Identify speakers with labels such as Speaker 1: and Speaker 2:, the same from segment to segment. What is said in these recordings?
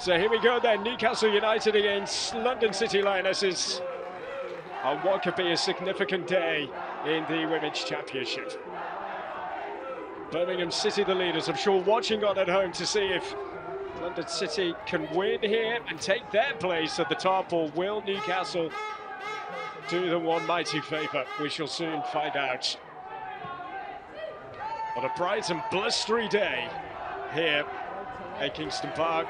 Speaker 1: So here we go then, Newcastle United against London City Lionesses on what could be a significant day in the Women's Championship. Birmingham City, the leaders, I'm sure watching on at home to see if London City can win here and take their place at the top, or will Newcastle do them one mighty favour? We shall soon find out. What a bright and blustery day here at Kingston Park.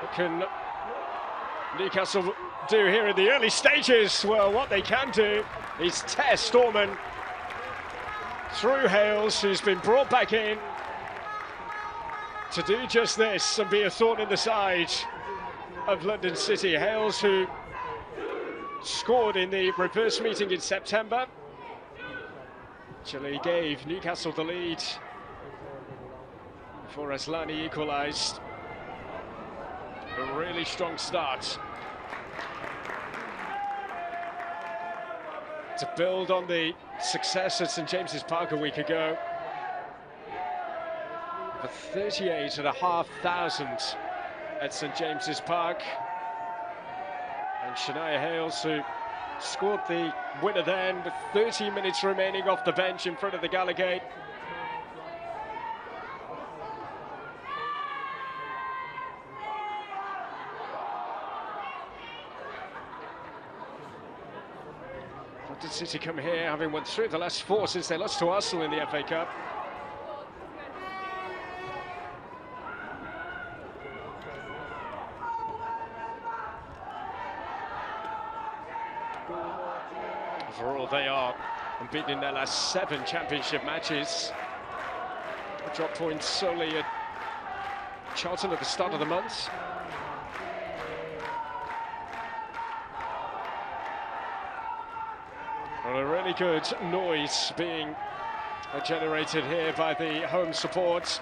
Speaker 1: What can Newcastle do here in the early stages? Well, what they can do is test Storman through Hales, who's been brought back in to do just this and be a thorn in the side of London City. Hales, who scored in the reverse meeting in September, actually gave Newcastle the lead before Aslani equalised. A really strong start to build on the success at St James's Park a week ago. For 38,500 at St James's Park. And Shania Hales, who scored the winner then with 30 minutes remaining off the bench in front of the Gallagher. London City come here having won through the last four since they lost to Arsenal in the FA Cup. Overall, they are unbeaten in their last 7 championship matches. Drop points solely at Charlton at the start of the month. Well, a really good noise being generated here by the home support.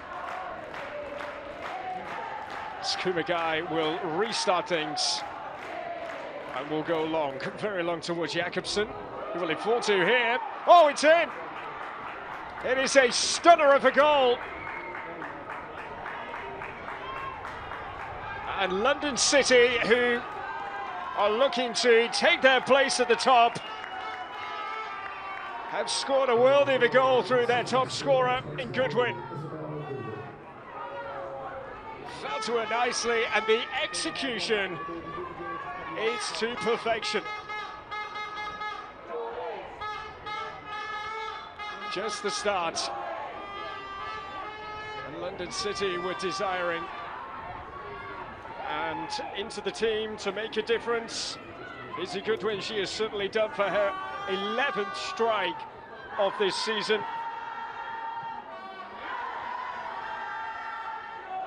Speaker 1: Kumagai will restart things and will go long, very long towards Jakobsen. Who will he fall to here? Oh, it's in! It is a stunner of a goal. And London City, who are looking to take their place at the top, have scored a worldie of a goal through their top scorer in Goodwin. Fell to her nicely, and the execution is to perfection. Just the start. And London City were desiring. And into the team to make a difference. Izzy Goodwin, she has certainly done for her 11th strike of this season.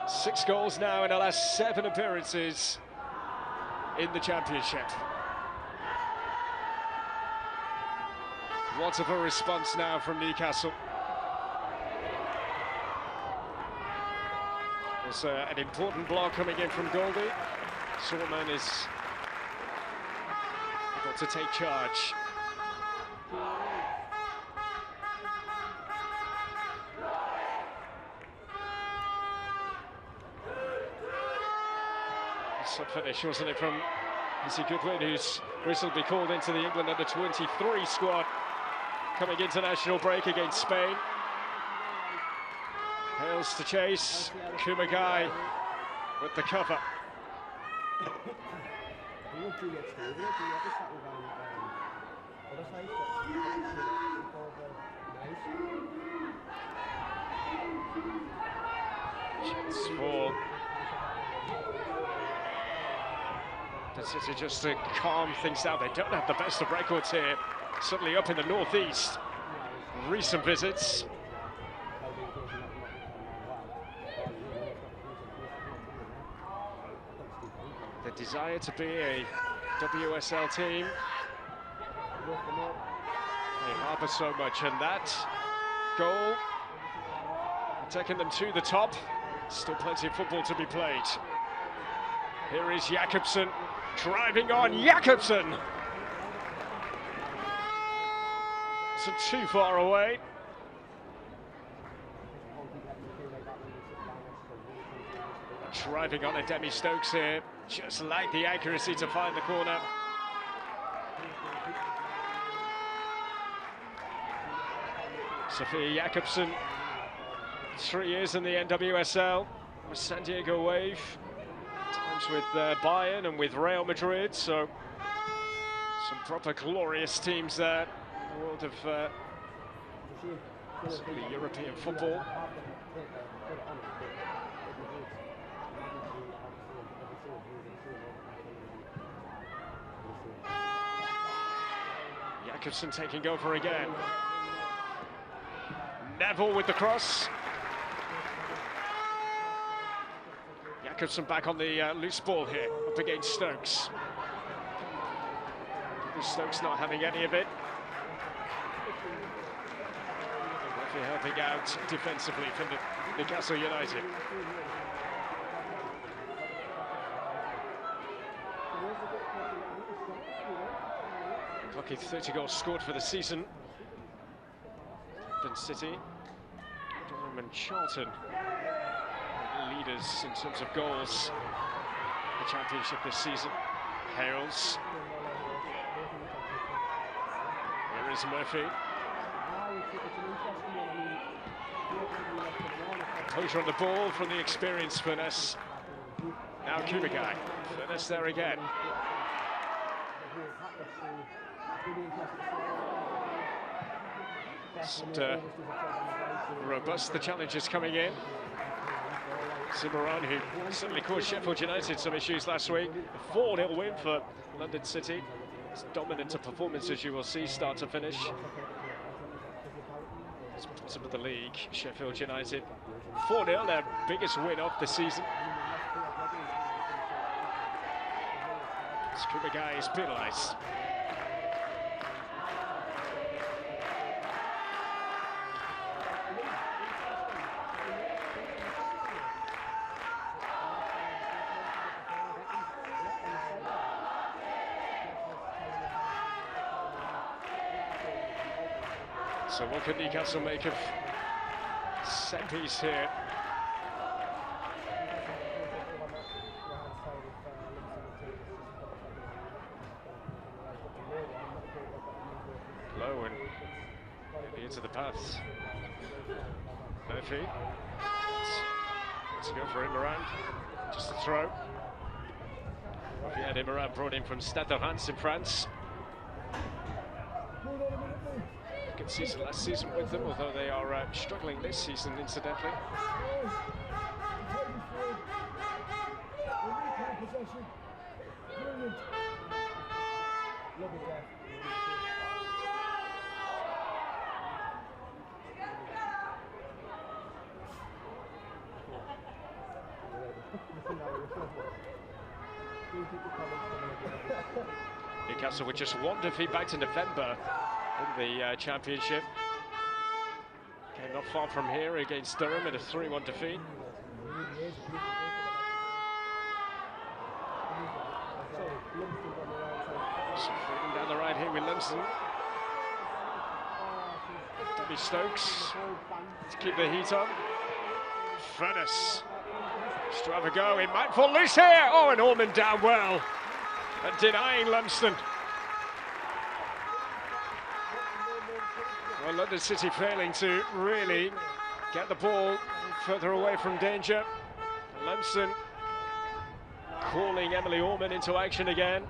Speaker 1: 6 goals now in her last 7 appearances in the Championship. What of a response now from Newcastle. There's an important block coming in from Goldie. Sorman is able to take charge. Sub finish, wasn't it, from Izzy Goodwin, who's recently called into the England under-23 squad coming international break against Spain. Hales to chase, Kumagai with the cover. Chance for the City just to calm things down. They don't have the best of records here, certainly up in the northeast. Recent visits. The desire to be a WSL team. They harbour so much, and that goal taking them to the top. Still plenty of football to be played. Here is Jakobsen driving on. Jakobsen! So too far away. Driving on a Demi Stokes here, just like the accuracy to find the corner. Sophia Jakobsen, 3 years in the NWSL with San Diego Wave, times with Bayern and with Real Madrid, so some proper glorious teams there in the world of European football. Jakobsen taking over again. Neville with the cross. Jakobsen back on the loose ball here, up against Stokes. Stokes not having any of it. Referee helping out defensively from the Newcastle United. Lucky 30 goals scored for the season. London City, Durham and Charlton, leaders in terms of goals in the championship this season. Hales. Here is Murphy. Closure on the ball from the experienced Furness. Now Kumagai. Furness there again. And, robust, the challenges coming in. Cimarron, who certainly caused Sheffield United some issues last week. A 4-0 win for London City. It's dominant a performance, as you will see, start to finish. It's bottom of the league, Sheffield United. 4-0, their biggest win of the season. Kumagai is penalised. So what can Newcastle make of set piece here? Low and maybe into the paths. Murphy. Let's go for Imran. Just a throw. We had Imran brought in from Stade de Reims in France. Good season last season with them, although they are struggling this season, incidentally. Newcastle with just one defeat back to November in the championship. Came not far from here against Durham in a 3-1 defeat. So freedom down the right here with Lumsden. Demi Stokes to keep the heat on. Furness. Still have a go, it might fall loose here. Oh, and Ormond down well and denying Lumsden. Well, London City failing to really get the ball further away from danger. Lumsden calling Emily Ormond into action again.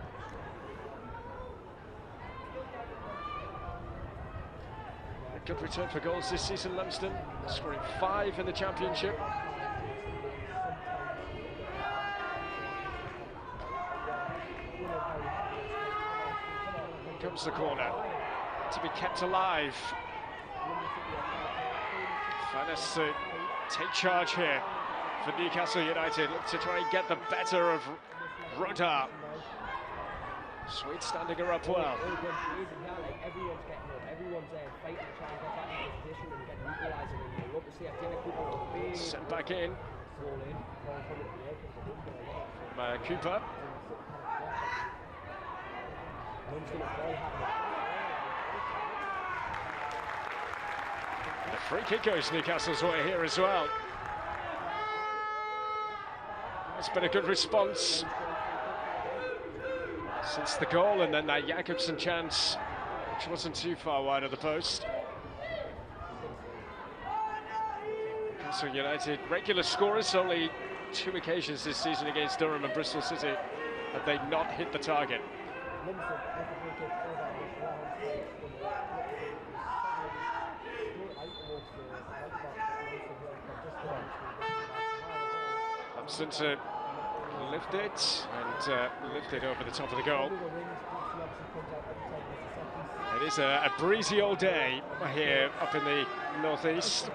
Speaker 1: A good return for goals this season, Lumsden, scoring 5 in the championship. Here comes the corner, to be kept alive. Furness to take charge here for Newcastle United, look to try and get the better of Rodar. Sweet standing her up well. Sent back in from Cooper. The free kick goes Newcastle's way here as well. It's been a good response since the goal, and then that Jakobsen chance, which wasn't too far wide of the post. Newcastle United, regular scorers, only 2 occasions this season against Durham and Bristol City have they not hit the target. Thompson to lift it and lift it over the top of the goal. It is a breezy old day here up in the northeast.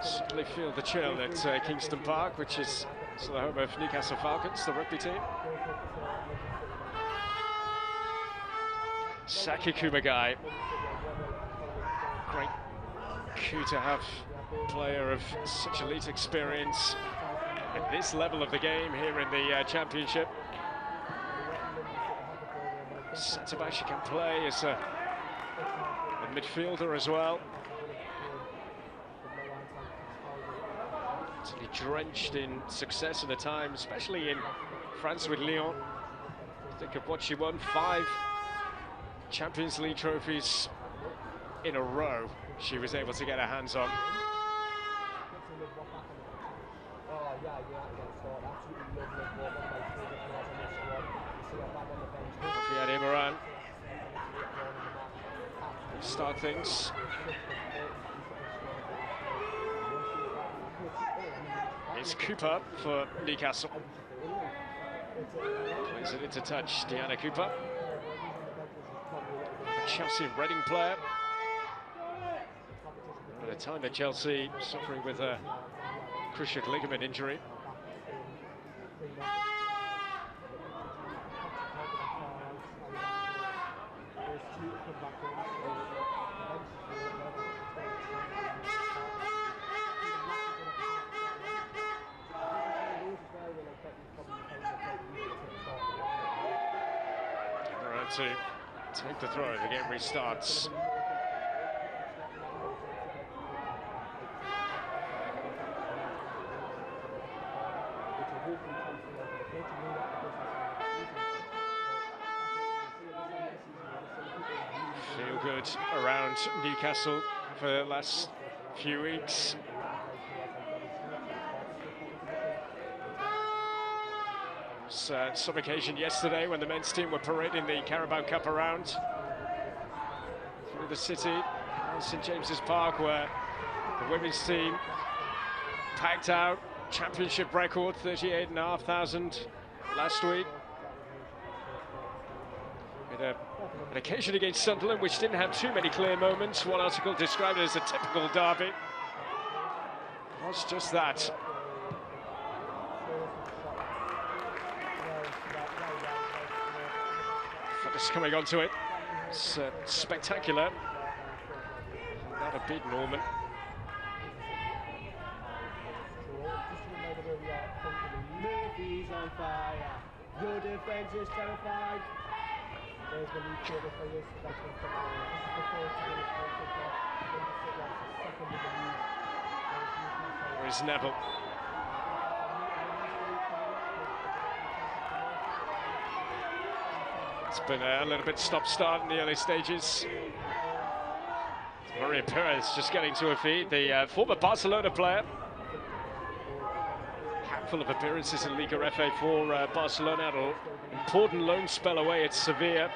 Speaker 1: Certainly feel the chill at Kingston Park, which is the home of Newcastle Falcons, the rugby team. Saki Kumagai. Great coup to have a player of such elite experience at this level of the game here in the Championship. Centre-back, she can play as a midfielder as well. Totally drenched in success at a time, especially in France with Lyon. Think of what she won, 5 Champions League trophies in a row she was able to get her hands on. Fiade Moran start things. It's Cooper for Newcastle. Plays it into touch, Diana Cooper. A Chelsea Reading player. At a time at Chelsea suffering with a cruciate ligament injury. To take the throw, the game restarts. Feel good around Newcastle for the last few weeks. Some occasion yesterday when the men's team were parading the Carabao Cup around through the city, St James's Park, where the women's team packed out. Championship record, 38,500 last week. An occasion against Sunderland which didn't have too many clear moments. One article described it as a typical derby. It was just that. Just coming onto it. It's spectacular. Not a beat Norman.
Speaker 2: Murphy's on fire. Your defense is terrified. There's the lead for the players. That's what
Speaker 1: Where is Neville? It's been a little bit stop-start in the early stages. Maria Perez just getting to her feet, the former Barcelona player. Handful of appearances in Liga FA for Barcelona. Had an important loan spell away at Sevilla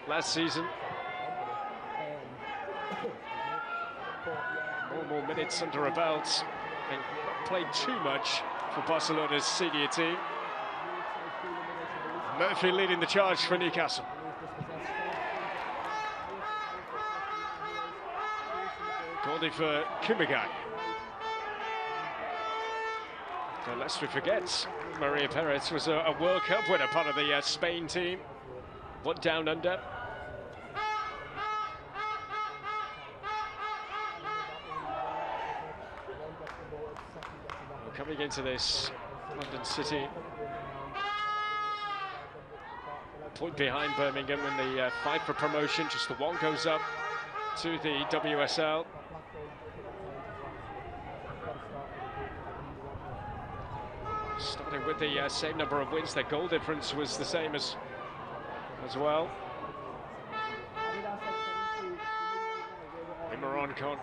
Speaker 1: last season. More minutes under her belt. And not played too much for Barcelona's senior team. Murphy leading the charge for Newcastle. Goldie for Kumagai. So lest we forget, Maria Perez was a World Cup winner, part of the Spain team. One down under. Well, coming into this, London City, point behind Birmingham in the fight for promotion. Just the one goes up to the WSL. Starting with the same number of wins, their goal difference was the same as well. Imran can't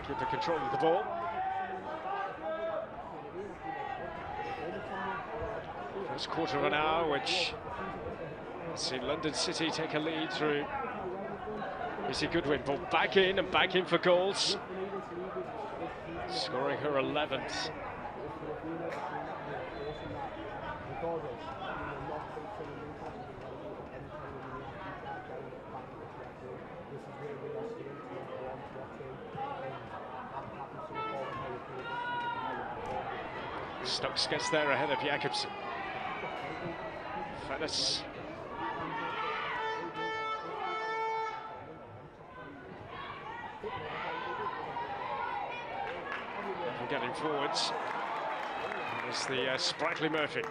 Speaker 1: keep the control of the ball. First quarter of an hour, which has seen London City take a lead through Izzy Goodwin. Ball back in for goals. Scoring her 11th. Stokes gets there ahead of Jakobsen. Fennis. And getting forwards. There's the sprightly Murphy.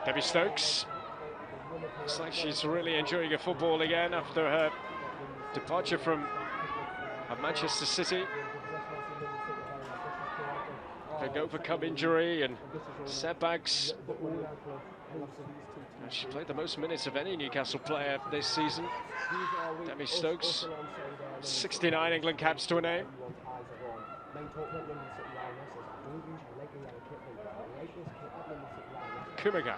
Speaker 1: Debbie Stokes. Looks like she's really enjoying her football again after her departure from Manchester City. Big overcome injury and setbacks. And she played the most minutes of any Newcastle player this season. Debbie Stokes, 69 England caps to her name. Kumaga.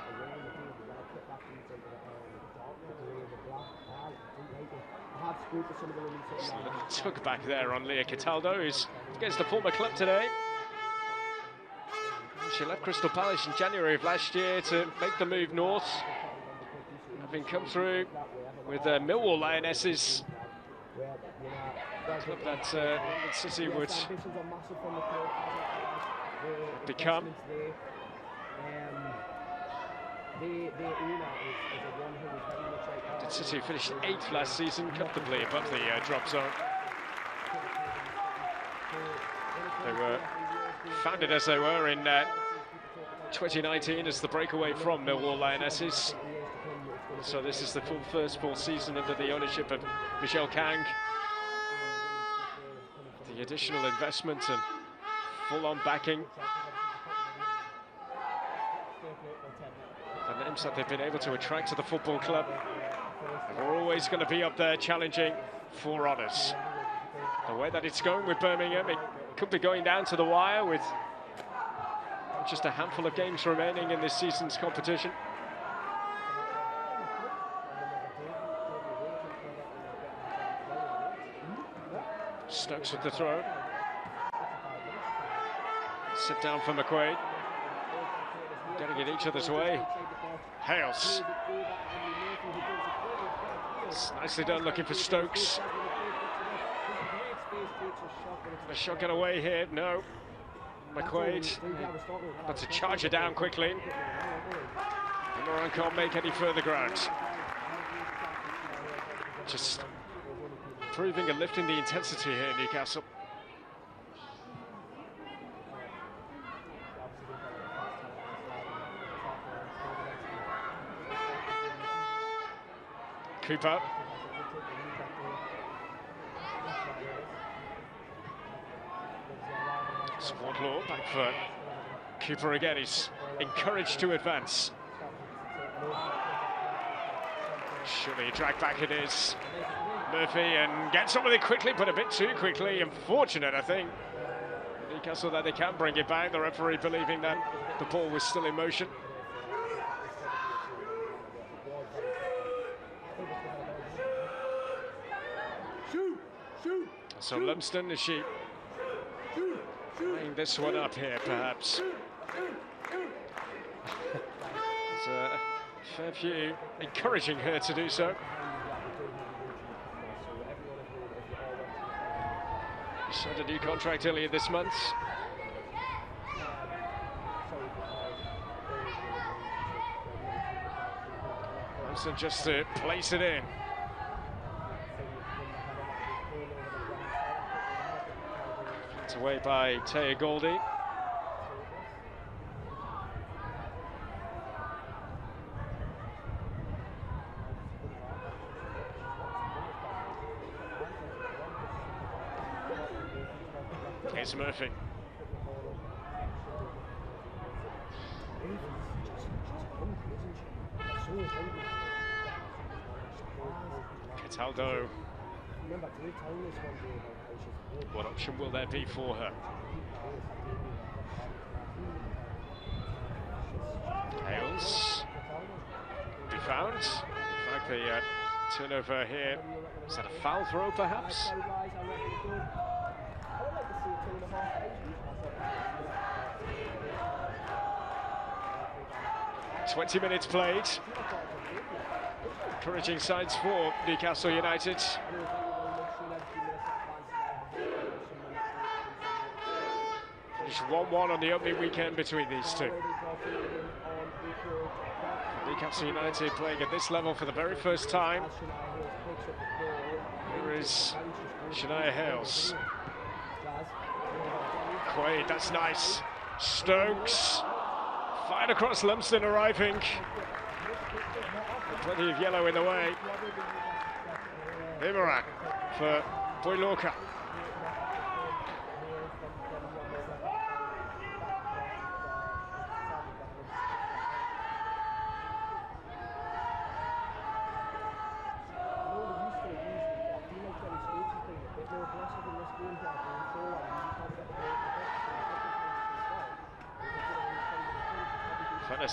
Speaker 1: Just a little tug back there on Leah Cataldo, who's against the former club today. She left Crystal Palace in January of last year to make the move north, having come through with Millwall Lionesses, a club that London City would become. London City finished 8th last season, comfortably above the drop zone. They were founded as they were in 2019 as the breakaway from Millwall Lionesses. So this is the first full season under the ownership of Michelle Kang. The additional investment and full-on backing. The names that they've been able to attract to the football club are always going to be up there challenging for honours. The way that it's going with Birmingham, it could be going down to the wire with just a handful of games remaining in this season's competition. Stokes with the throw. Sit down for McQuaid. Getting it each other's way. Hales. It's nicely done, looking for Stokes. A shot get away here, no. McQuaid, but to charge her down quickly. Imran can't make any further ground. Just proving and lifting the intensity here in Newcastle. Cooper. Swardlaw back for Cooper again. He's encouraged to advance. Surely a drag back it is. Murphy and gets on with it quickly, but a bit too quickly. Unfortunate, I think. Newcastle that they can bring it back. The referee believing that the ball was still in motion. So Lumsden, is she laying this one up here, perhaps? There's a fair few encouraging her to do so. She signed a new contract earlier this month. Lumsden just to place it in. Away by Taya Goldie. Here's Murphy. Cataldo. What option will there be for her? Hales. Be found. In fact, the turnover here. Is that a foul throw, perhaps? 20 minutes played. Encouraging signs for Newcastle United. Just 1-1 on the opening weekend between these two. Newcastle United playing at this level for the very first time. Here is Shania Hales. Quaid, that's nice. Stokes. Fired across Lumsden arriving. Plenty of yellow in the way. Boomerang for Boylorca.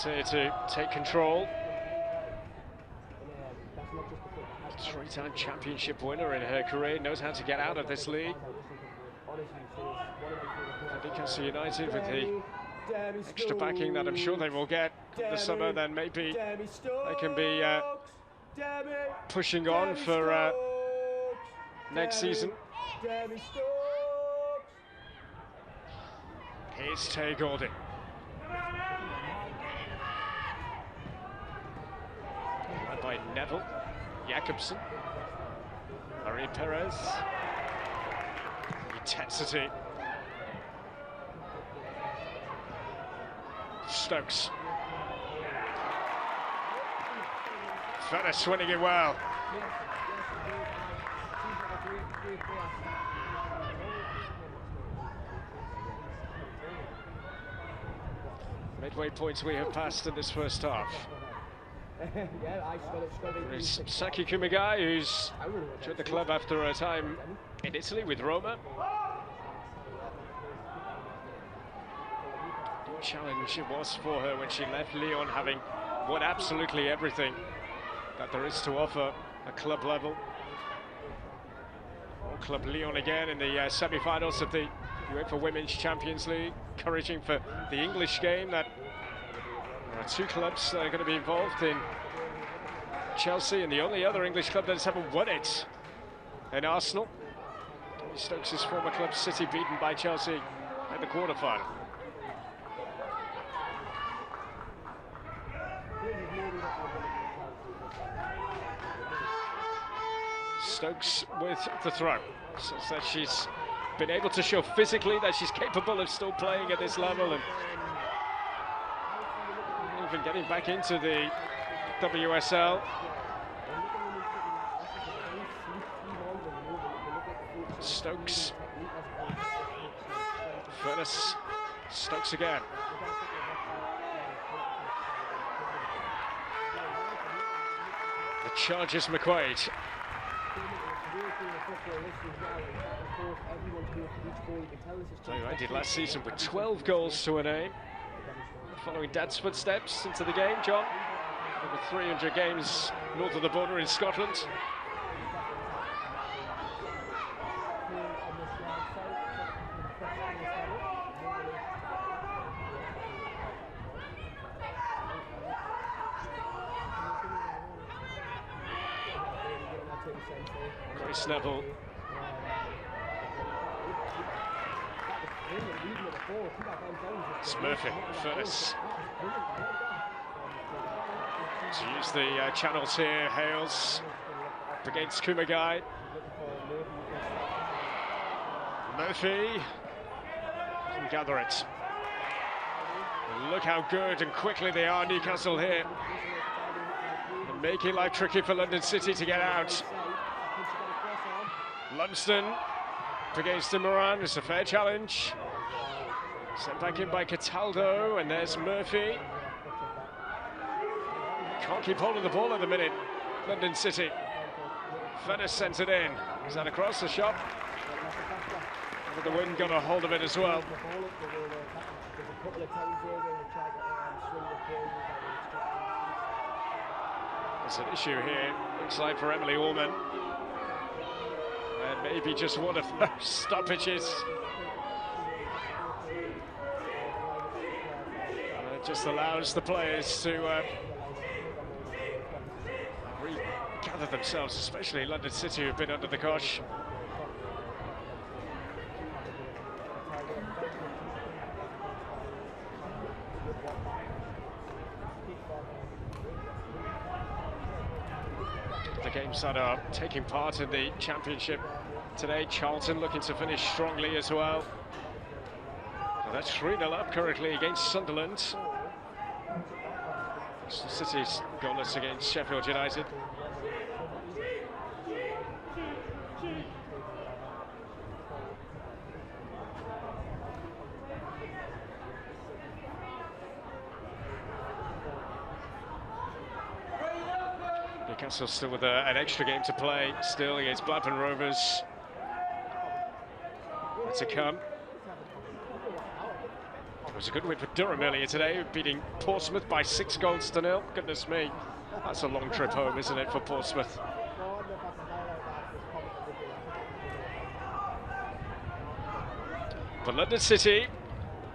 Speaker 1: Here to take control. Three-time championship winner in her career, knows how to get out of this league. Newcastle United with the extra backing that I'm sure they will get this summer, then maybe they can be pushing on for next season. Here's Tay Golding. By Neville, Jakobsen, Marie Perez, intensity. Stokes. Fennis winning it well. Midway points we have passed in this first half. There's Saki Kumagai, who's joined the club after a time in Italy with Roma. What challenge it was for her when she left Lyon, having won absolutely everything that there is to offer at club level. Club Lyon again in the semi-finals of the UEFA Women's Champions League, encouraging for the English game that there are two clubs that are going to be involved in Chelsea, and the only other English club that has ever won it in Arsenal. Stokes' former club City beaten by Chelsea in the quarter-final. Stokes with the throw. So that she's been able to show physically that she's capable of still playing at this level and even getting back into the WSL. Stokes. Furness. Stokes again. The charges McQuaid. I did last season with 12 goals to a name. Following Dad's footsteps into the game, John. Over 300 games north of the border in Scotland. Grace Neville. It's Murphy, Furness. To use the channels here, Hales up against Kumagai. Murphy can gather it. And look how good and quickly they are, Newcastle here. And making life tricky for London City to get out. Lumsden against Imran. It's a fair challenge. Sent back in by Cataldo, and there's Murphy. Can't keep hold of the ball at the minute, London City. Fennis sent it in. Is that across the shot? But the wind got a hold of it as well. There's an issue here, looks like, for Emily Allman. And maybe just one of those stoppages. It just allows the players to regather themselves, especially London City, who've been under the cosh. The games that are taking part in the championship today, Charlton looking to finish strongly as well. So that's 3-0 up currently against Sunderland. City's goalless against Sheffield United. Newcastle still with an extra game to play, still against Blackburn Rovers. To come. It was a good win for Durham earlier today, beating Portsmouth by 6-0. Goodness me, that's a long trip home, isn't it, for Portsmouth? But London City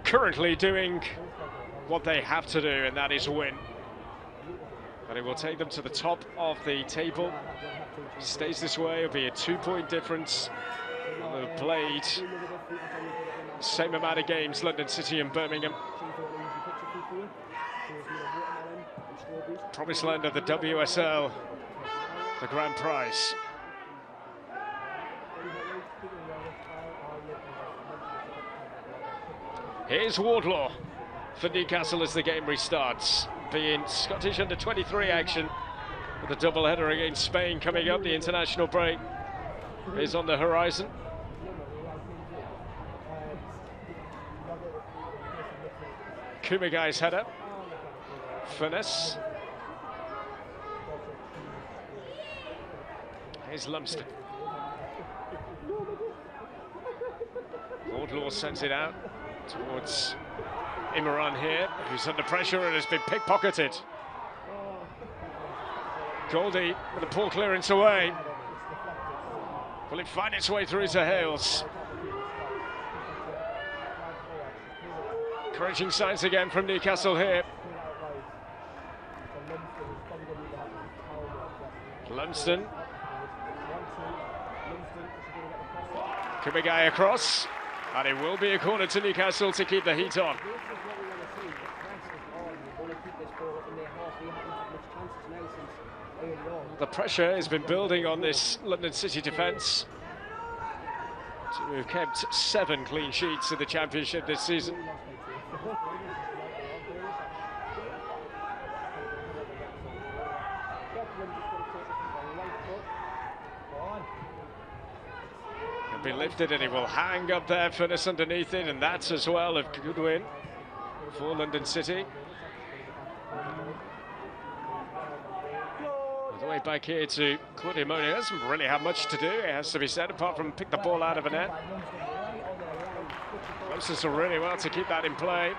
Speaker 1: currently doing what they have to do, and that is win. But it will take them to the top of the table. If it stays this way, it'll be a 2-point difference. They've played same amount of games, London City and Birmingham. Promised land of the WSL, the grand prize. Here's Wardlaw for Newcastle as the game restarts. Being Scottish under-23 action with a double-header against Spain coming up. The international break is on the horizon. Kumagai's header. Finesse. Here's Lumsden. Wardlaw sends it out towards Imran here, who's under pressure and has been pickpocketed. Goldie with a poor clearance away. Will it find its way through to Hales? Encouraging signs again from Newcastle here. Lumsden. Kumagai across. And it will be a corner to Newcastle to keep the heat on. The pressure has been building on this London City defence. We've kept 7 clean sheets in the championship this season. He'll be lifted and he will hang up there, Finnis underneath it, and that's as well a good win for London City. The way back here to Claudio. He doesn't really have much to do, it has to be said, apart from pick the ball out of a net. Closes really well to keep that in play.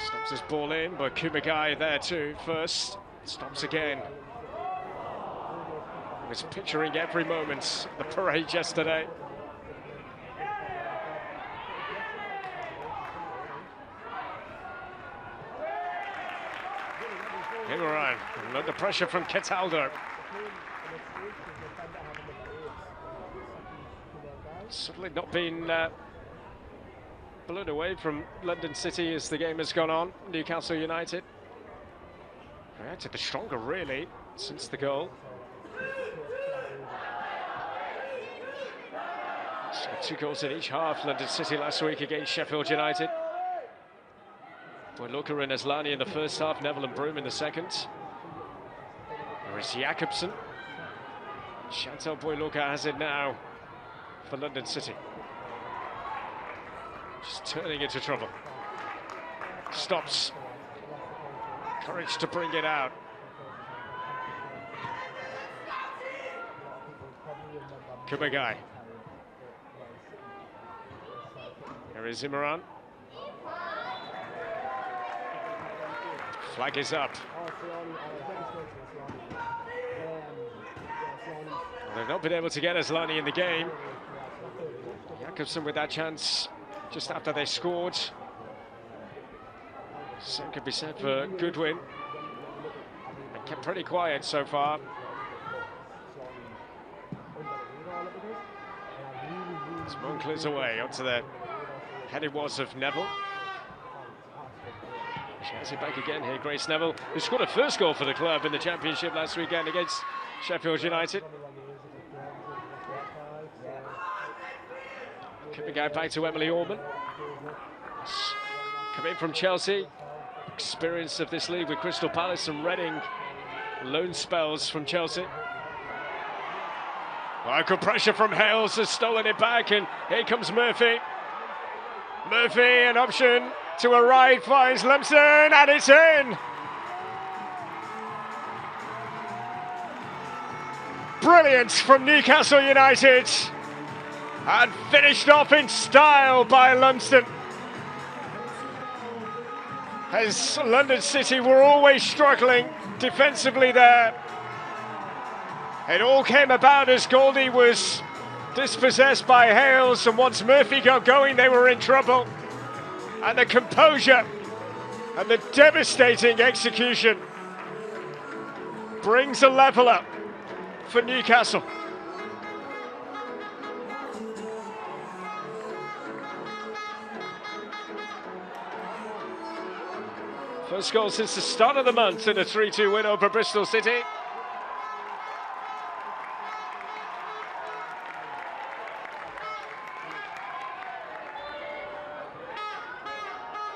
Speaker 1: Stops his ball in, but Kumagai there too first. Stops again. He was picturing every moment of the parade yesterday. Imran under pressure from Cataldo. Certainly not been blown away from London City as the game has gone on. Newcastle United had to be stronger really since the goal. So 2 goals in each half. London City last week against Sheffield United. Boyluka and Aslani in the first half, Neville and Broom in the second. There is Jakobsen. Chantal Boyluka has it now for London City. Just turning into trouble. Stops. Courage to bring it out. Kumagai. Here is Imran. Flag is up. They've not been able to get Aslani in the game. Jakobsen with that chance just after they scored. Same could be said for Goodwin. And kept pretty quiet so far. Simone clears away onto the head it was of Neville. She has it back again here, Grace Neville, who scored a first goal for the club in the Championship last weekend against Sheffield United. Kumagai back to Emily Orman. Coming from Chelsea. Experience of this league with Crystal Palace and Reading. Loan spells from Chelsea. Oh, good pressure from Hales, has stolen it back, and here comes Murphy. Murphy, an option to a right, finds Lumsden, and it's in! Brilliant from Newcastle United, and finished off in style by Lumsden. As London City were always struggling defensively there. It all came about as Goldie was dispossessed by Hales, and once Murphy got going, they were in trouble. And the composure and the devastating execution brings a level up for Newcastle. First goal since the start of the month in a 3-2 win over Bristol City.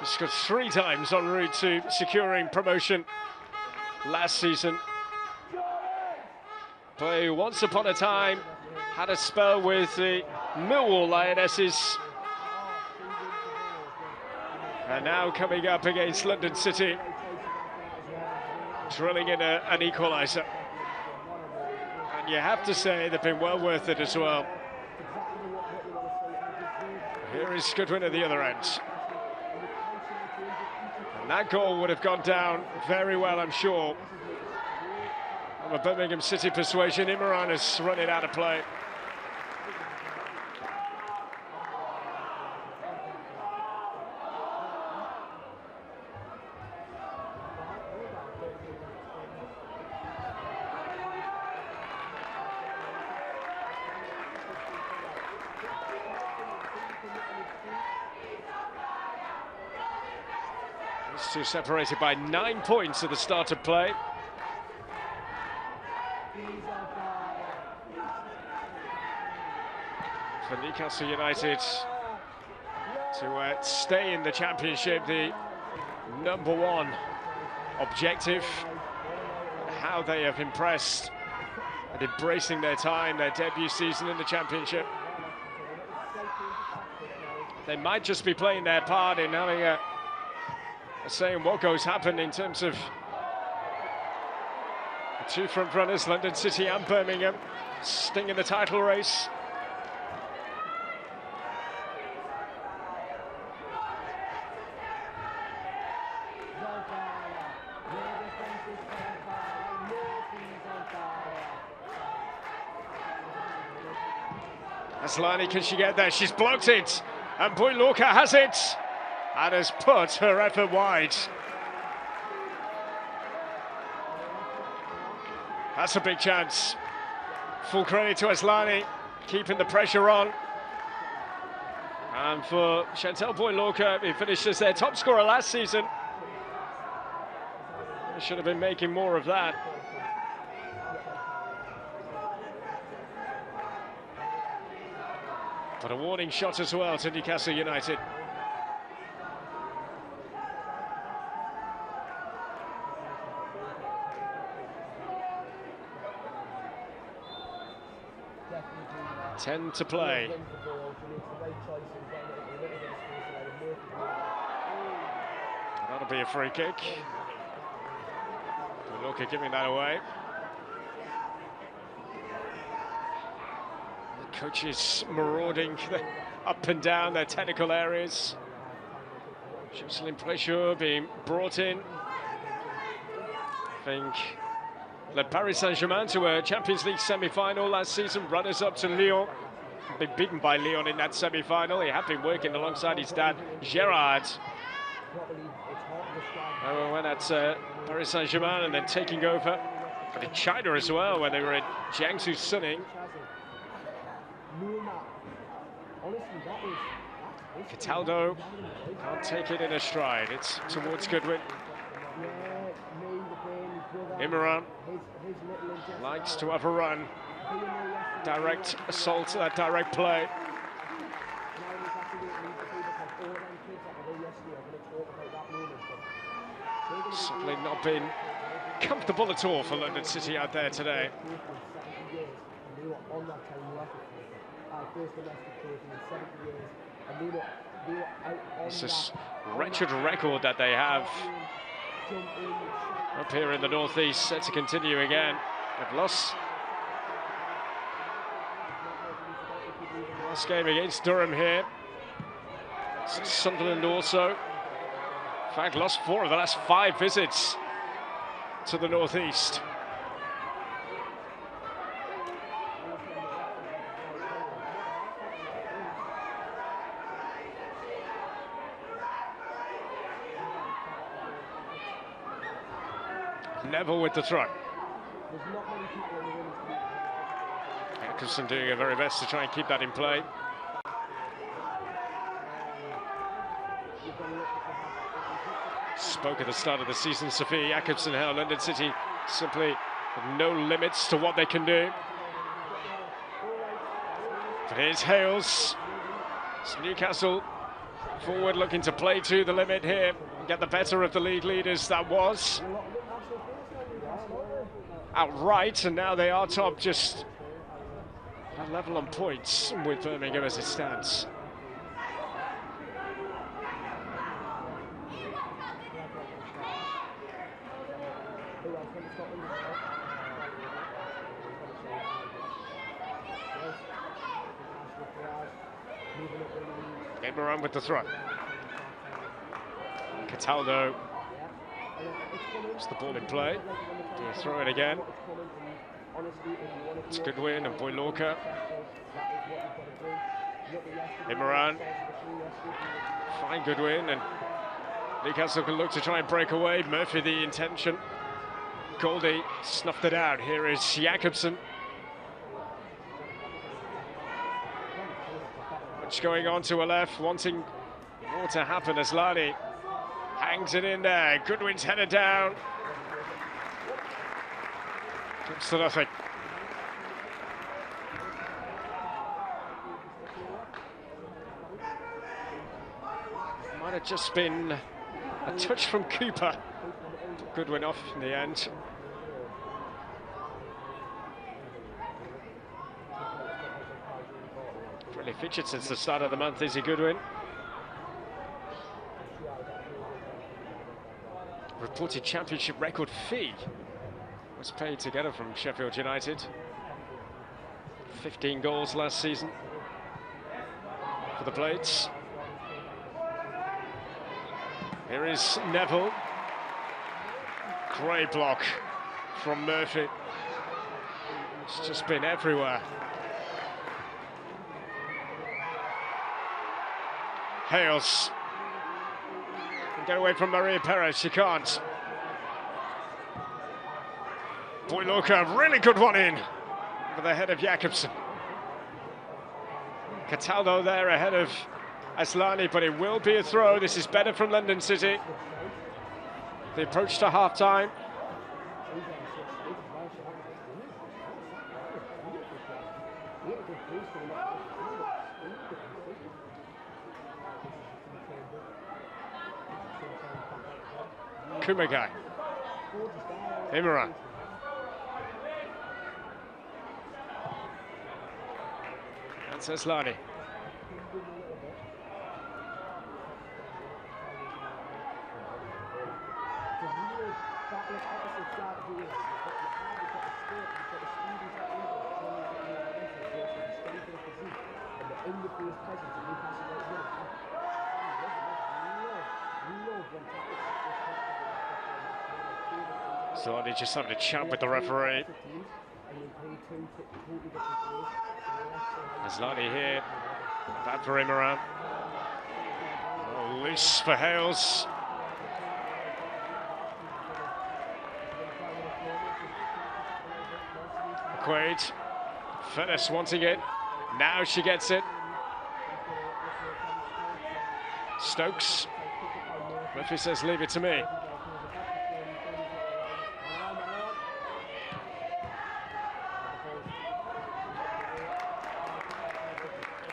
Speaker 1: He scored 3 times en route to securing promotion last season. But once upon a time had a spell with the Millwall Lionesses. And now coming up against London City, drilling in an equaliser. And you have to say they've been well worth it as well. Here is Goodwin at the other end. And that goal would have gone down very well, I'm sure. From a Birmingham City persuasion, Imran has run it out of play. These two separated by 9 points at the start of play. For Newcastle United to stay in the Championship, the #1 objective. How they have impressed and embracing their time, their debut season in the Championship. They might just be playing their part in having a say in what goes happen in terms of the 2 front runners, London City and Birmingham, stinging the title race. Aslani, can she get there? She's blocked it, and Boyluka has it, and has put her effort wide. That's a big chance. Full credit to Aslani, keeping the pressure on. And for Chantal Boyluka, who finished as their top scorer last season. They should have been making more of that. But a warning shot as well to Newcastle United. 10 to play. That'll be a free kick. Luka giving that away. The coaches marauding up and down their technical areas. Jocelyn Pressure being brought in. I think led Paris Saint-Germain to a Champions League semi-final last season, runners-up to Lyon. Been beaten by Lyon in that semi-final. He had been working alongside his dad, Gerard. Went at Paris Saint-Germain and then taking over in China as well when they were in Jiangsu Suning. Cataldo can't take it in a stride. It's towards Goodwin. Imran likes to have a run. Direct assault, direct play. Certainly not been comfortable at all for London City out there today. It's this wretched record that they have up here in the northeast, set to continue again. They've lost last game against Durham here. Sunderland also. In fact, lost 4 of the last 5 visits to the northeast. Neville with the throw. Atkinson doing her very best to try and keep that in play. Spoke at the start of the season, Sophie Jacobsen, how London City simply have no limits to what they can do. But here's Hales. It's Newcastle forward looking to play to the limit here and get the better of the league leaders. That was outright, and now they are top, just a level on points with Birmingham as it stands. Imran with the throw. Cataldo. It's the ball in play. Do you throw it again? It's Goodwin and Boylorca. Imran. Fine Goodwin, and Newcastle can look to try and break away. Murphy the intention. Goldie snuffed it out. Here is Jacobsen. Much going on to a left, wanting more to happen as Lani hangs it in there. Goodwin's headed down. Comes to nothing. Might have just been a touch from Cooper. Goodwin off in the end. Really featured since the start of the month, Izzy Goodwin. Reported championship record fee was paid together from Sheffield United. 15 goals last season for the Blades. Here is Neville. Great block from Murphy. It's just been everywhere. Hales can get away from Maria Perez. She can't. Boylorca, really good one in over the head of Jacobsen. Cataldo there ahead of Aslani, but it will be a throw. This is better from London City. The approach to half-time. Kumagai. Imran. says Lani. So Lani just having a chat with the referee. There's Lani here. Bad for Imran. Oh, loose for Hales. McQuaid. Fennis wanting it. Now she gets it. Stokes. Murphy says, leave it to me.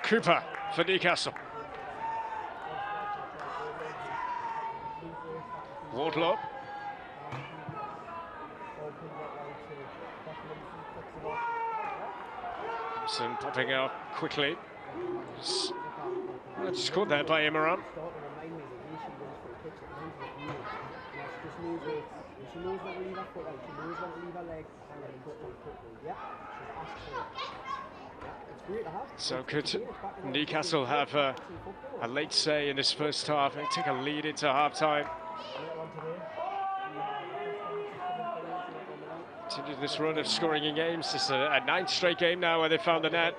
Speaker 1: Cooper for Newcastle. Wardlaw. Thompson popping out quickly. Just caught there by Imran. So could Newcastle have a late say in this first half and take a lead into half-time? Continue this run of scoring in games. This is a 9th straight game now where they found the net.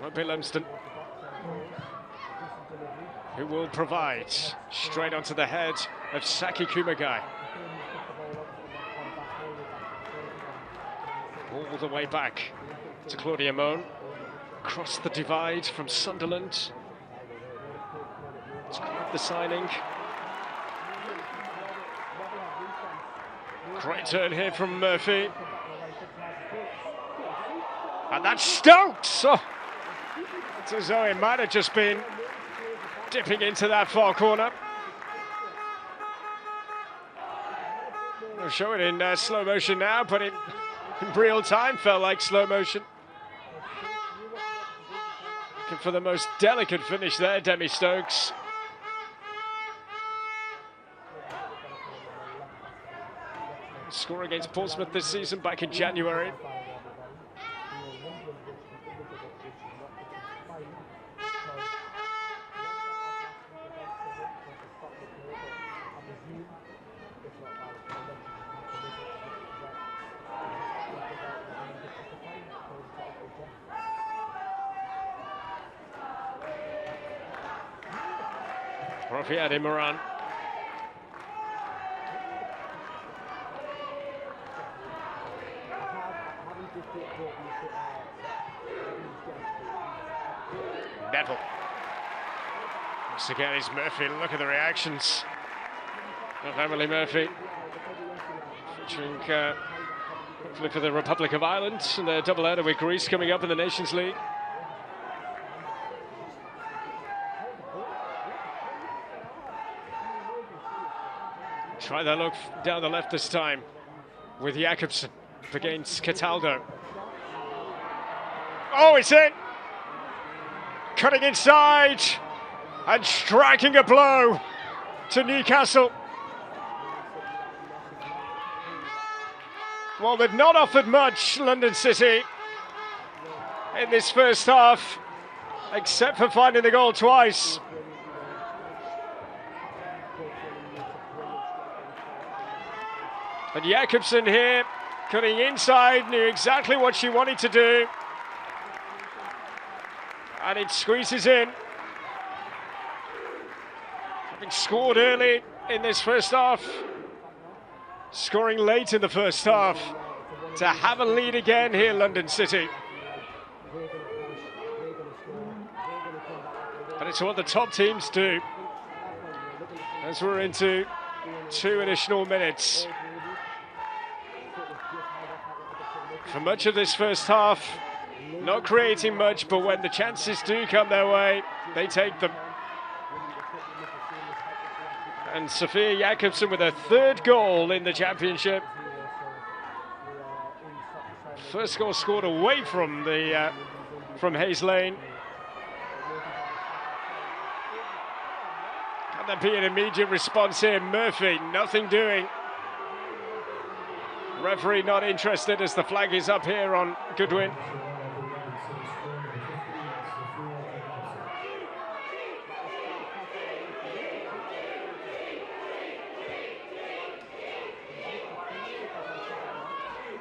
Speaker 1: Won't be Lumsden, who will provide straight onto the head of Saki Kumagai. All the way back to Claudia Moan, across the divide from Sunderland. Let's grab the signing. Great turn here from Murphy. And that's Stokes! Oh. It's as though it might have just been dipping into that far corner. I'll show it in slow motion now, but in real time felt like slow motion. Looking for the most delicate finish there, Demi Stokes. Score against Portsmouth this season back in January. Rafiad Imran. Neville. Once again is Murphy. Look at the reactions of Emily Murphy. Featuring hopefully for the Republic of Ireland and their doubleheader with Greece coming up in the Nations League. Try that look down the left this time with Jakobsen against Cataldo. Oh, it's in! Cutting inside and striking a blow to Newcastle. Well, they've not offered much, London City, in this first half, except for finding the goal twice. And Jakobsen here, cutting inside, knew exactly what she wanted to do. And it squeezes in. Having scored early in this first half, scoring late in the first half, to have a lead again here, London City. But it's what the top teams do. As we're into 2 additional minutes. For much of this first half, Not creating much, but when the chances do come their way, they take them. And Sophia Jakobsen with her third goal in the championship. First goal scored away from Hayes Lane. Can there be an immediate response here? Murphy, nothing doing. Referee not interested as the flag is up here on Goodwin.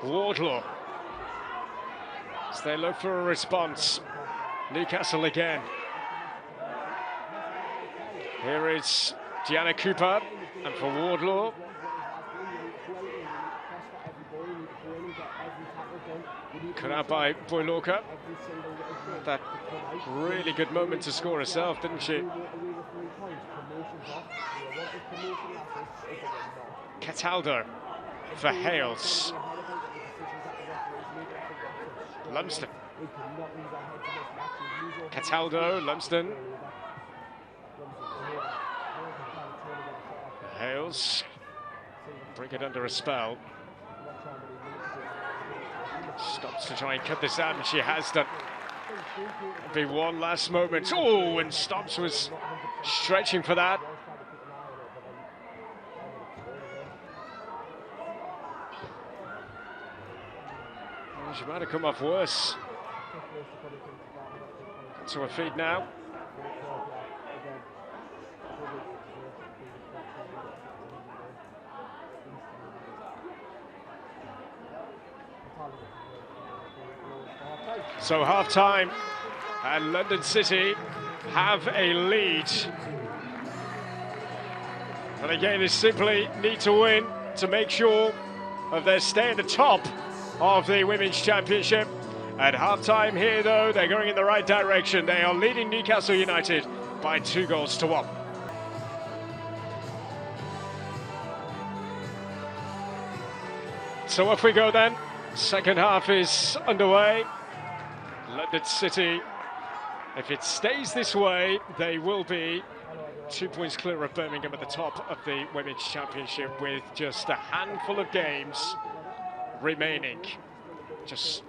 Speaker 1: Wardlaw, as they look for a response. Newcastle again. Here is Gianna Cooper, and for Wardlaw. Cut out by Boyloka. That really good moment to score herself, didn't she? Cataldo for Hales. Lumsden. Cataldo, Lumsden. Hales. Bring it under a spell. Stops to try and cut this out, and she has done. Be one last moment. Oh, and Stops was stretching for that. Well, she might have come off worse. To her feet now. So half-time, and London City have a lead. And again, they simply need to win to make sure of their stay at the top of the Women's Championship. At half-time here, though, they're going in the right direction. They are leading Newcastle United by 2-1. So off we go then. Second half is underway. London City, if it stays this way, they will be 2 points clear of Birmingham at the top of the Women's Championship with just a handful of games remaining. Just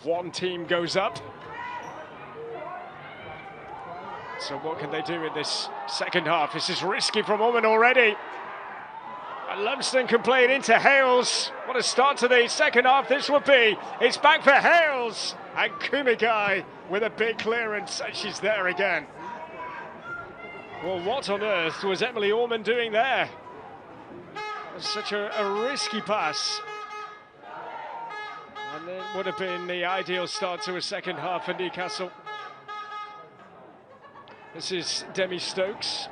Speaker 1: one team goes up. So what can they do in this second half? This is risky from Oman already. And Lumsden can play it into Hales. What a start to the second half this would be. It's back for Hales. And Kumigai with a big clearance, and she's there again. Well, what on earth was Emily Orman doing there? It was such a risky pass. And it would have been the ideal start to a second half for Newcastle. This is Demi Stokes.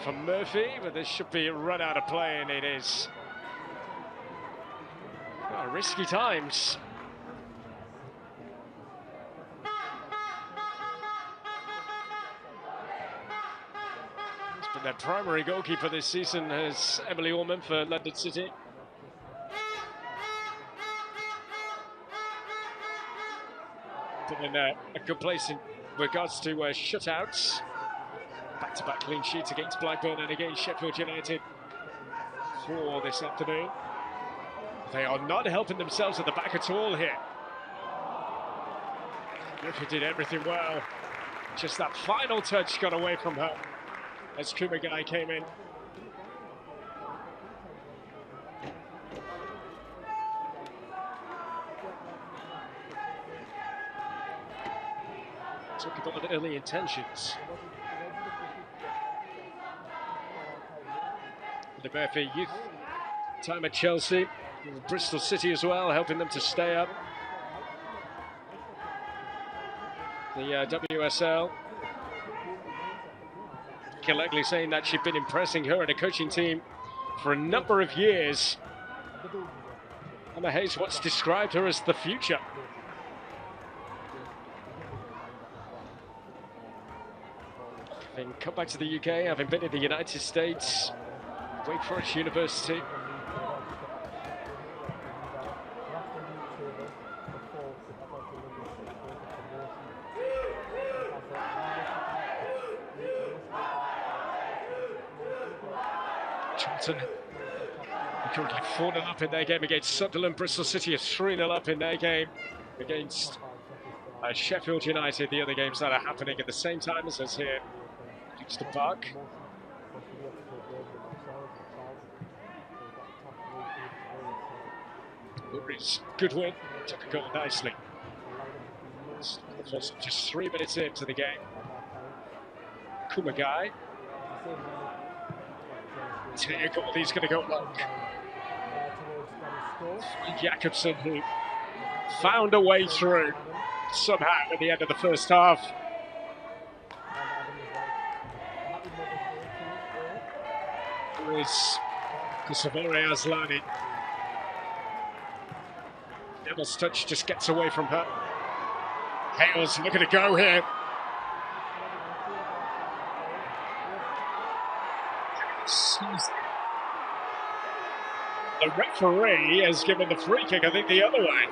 Speaker 1: For Murphy, but this should be a run out of play, and it is. Oh, risky times. It's been their primary goalkeeper this season as Emily Orman for London City. Been in a good place in regards to shutouts. Back-to-back clean sheets against Blackburn and against Sheffield United for this afternoon. They are not helping themselves at the back at all here. Murphy did everything well. Just that final touch got away from her as Kumagai came in. Talk about the early intentions. The Murphy youth time at Chelsea, Bristol City as well, helping them to stay up. The WSL. Killegly saying that she'd been impressing her and a coaching team for a number of years. Emma Hayes once described her as the future. Having come back to the UK, having been in the United States, Wake Forest University. Charlton are currently 4-0 up in their game against Sunderland. Bristol City are 3-0 up in their game against Sheffield United. The other games that are happening at the same time as us here. Dexter Park. Lurie's good win, took a goal nicely. Just 3 minutes into the game. Kumagai. He's going to go long. Jakobsen, who found a way through somehow at the end of the first half. Is Kosovare Aslani. Devil's touch just gets away from her. Hales looking to go here. The referee has given the free kick, I think, the other way.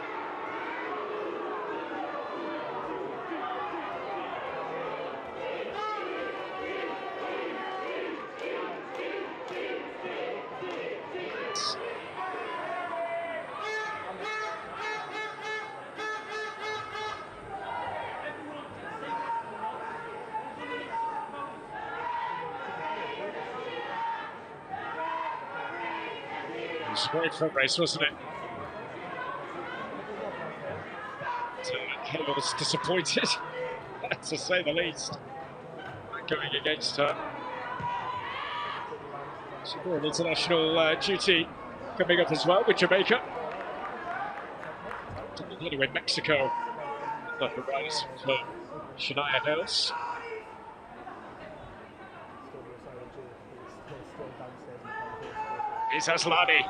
Speaker 1: It was a great foot race, wasn't it? Hale was disappointed, to say the least, going against her. She's got an international duty coming up as well with Jamaica. Anyway, Mexico. Left and right for Shania Hales. Here's Aslani.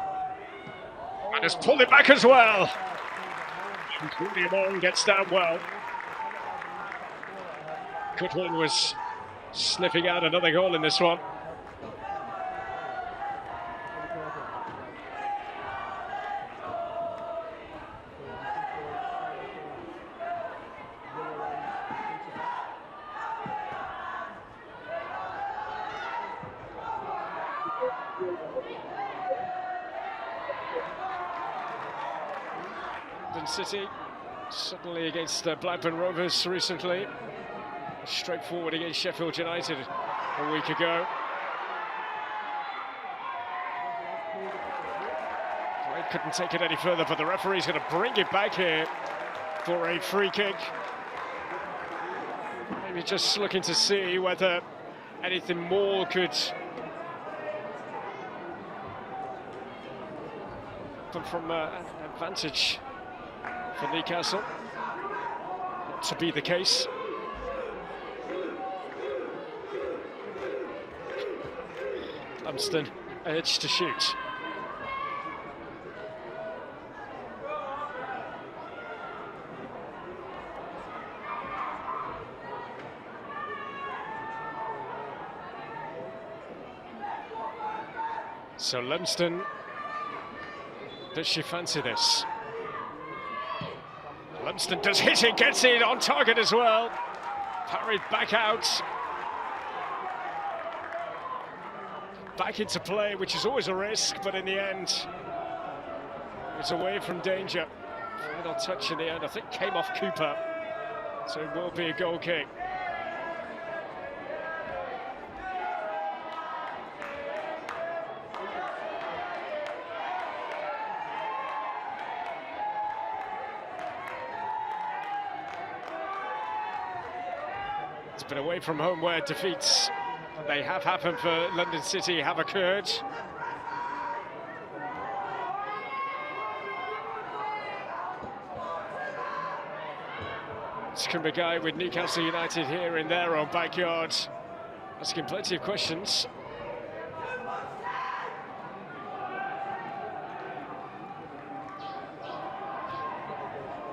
Speaker 1: And has pulled it back as well. And William gets down well. Goodwin was sniffing out another goal in this one. City suddenly against Blackburn Rovers recently, straightforward against Sheffield United a week ago. Blake couldn't take it any further, but the referee's going to bring it back here for a free kick. Maybe just looking to see whether anything more could come from an advantage for Newcastle. Not to be the case. Lumsden urged to shoot. So Lumsden, does she fancy this? Lumsden does hit it, gets it on target as well. Parried back out. Back into play, which is always a risk, but in the end, it's away from danger. Final touch in the end, I think, came off Cooper. So it will be a goal kick. It's been away from home where defeats, they have happened for London City, have occurred. It's Kumagai with Newcastle United here in their own backyard, asking plenty of questions.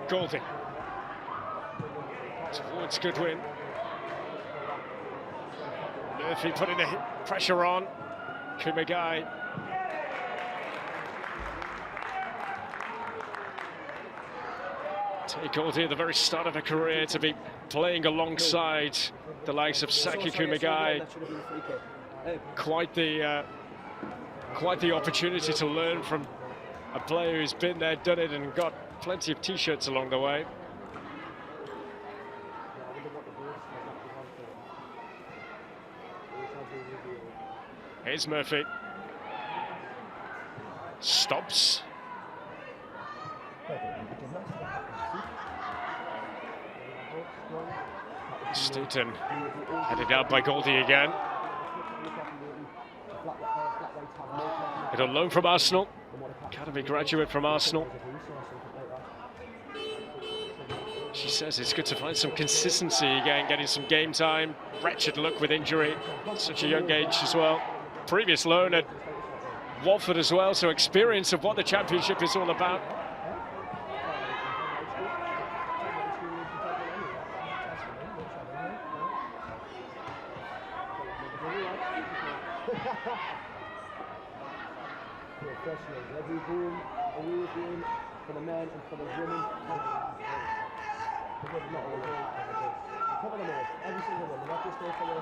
Speaker 1: Golding towards Goodwin. Murphy putting the pressure on. Kumagai. Tay Goldie at the very start of her career to be playing alongside the likes of Saki Kumagai. Quite the quite the opportunity to learn from a player who's been there, done it, and got plenty of T-shirts along the way. Here's Murphy. Stops. Staten headed out by Goldie again. He's on loan from Arsenal. Academy graduate from Arsenal. She says it's good to find some consistency again, getting some game time. Wretched luck with injury at such a young age as well. Previous loan at Watford as well, so experience of what the Championship is all about.
Speaker 2: Every game, away game, for the men and for the women. Not all of them. Cover them all, every single one. Not just go for the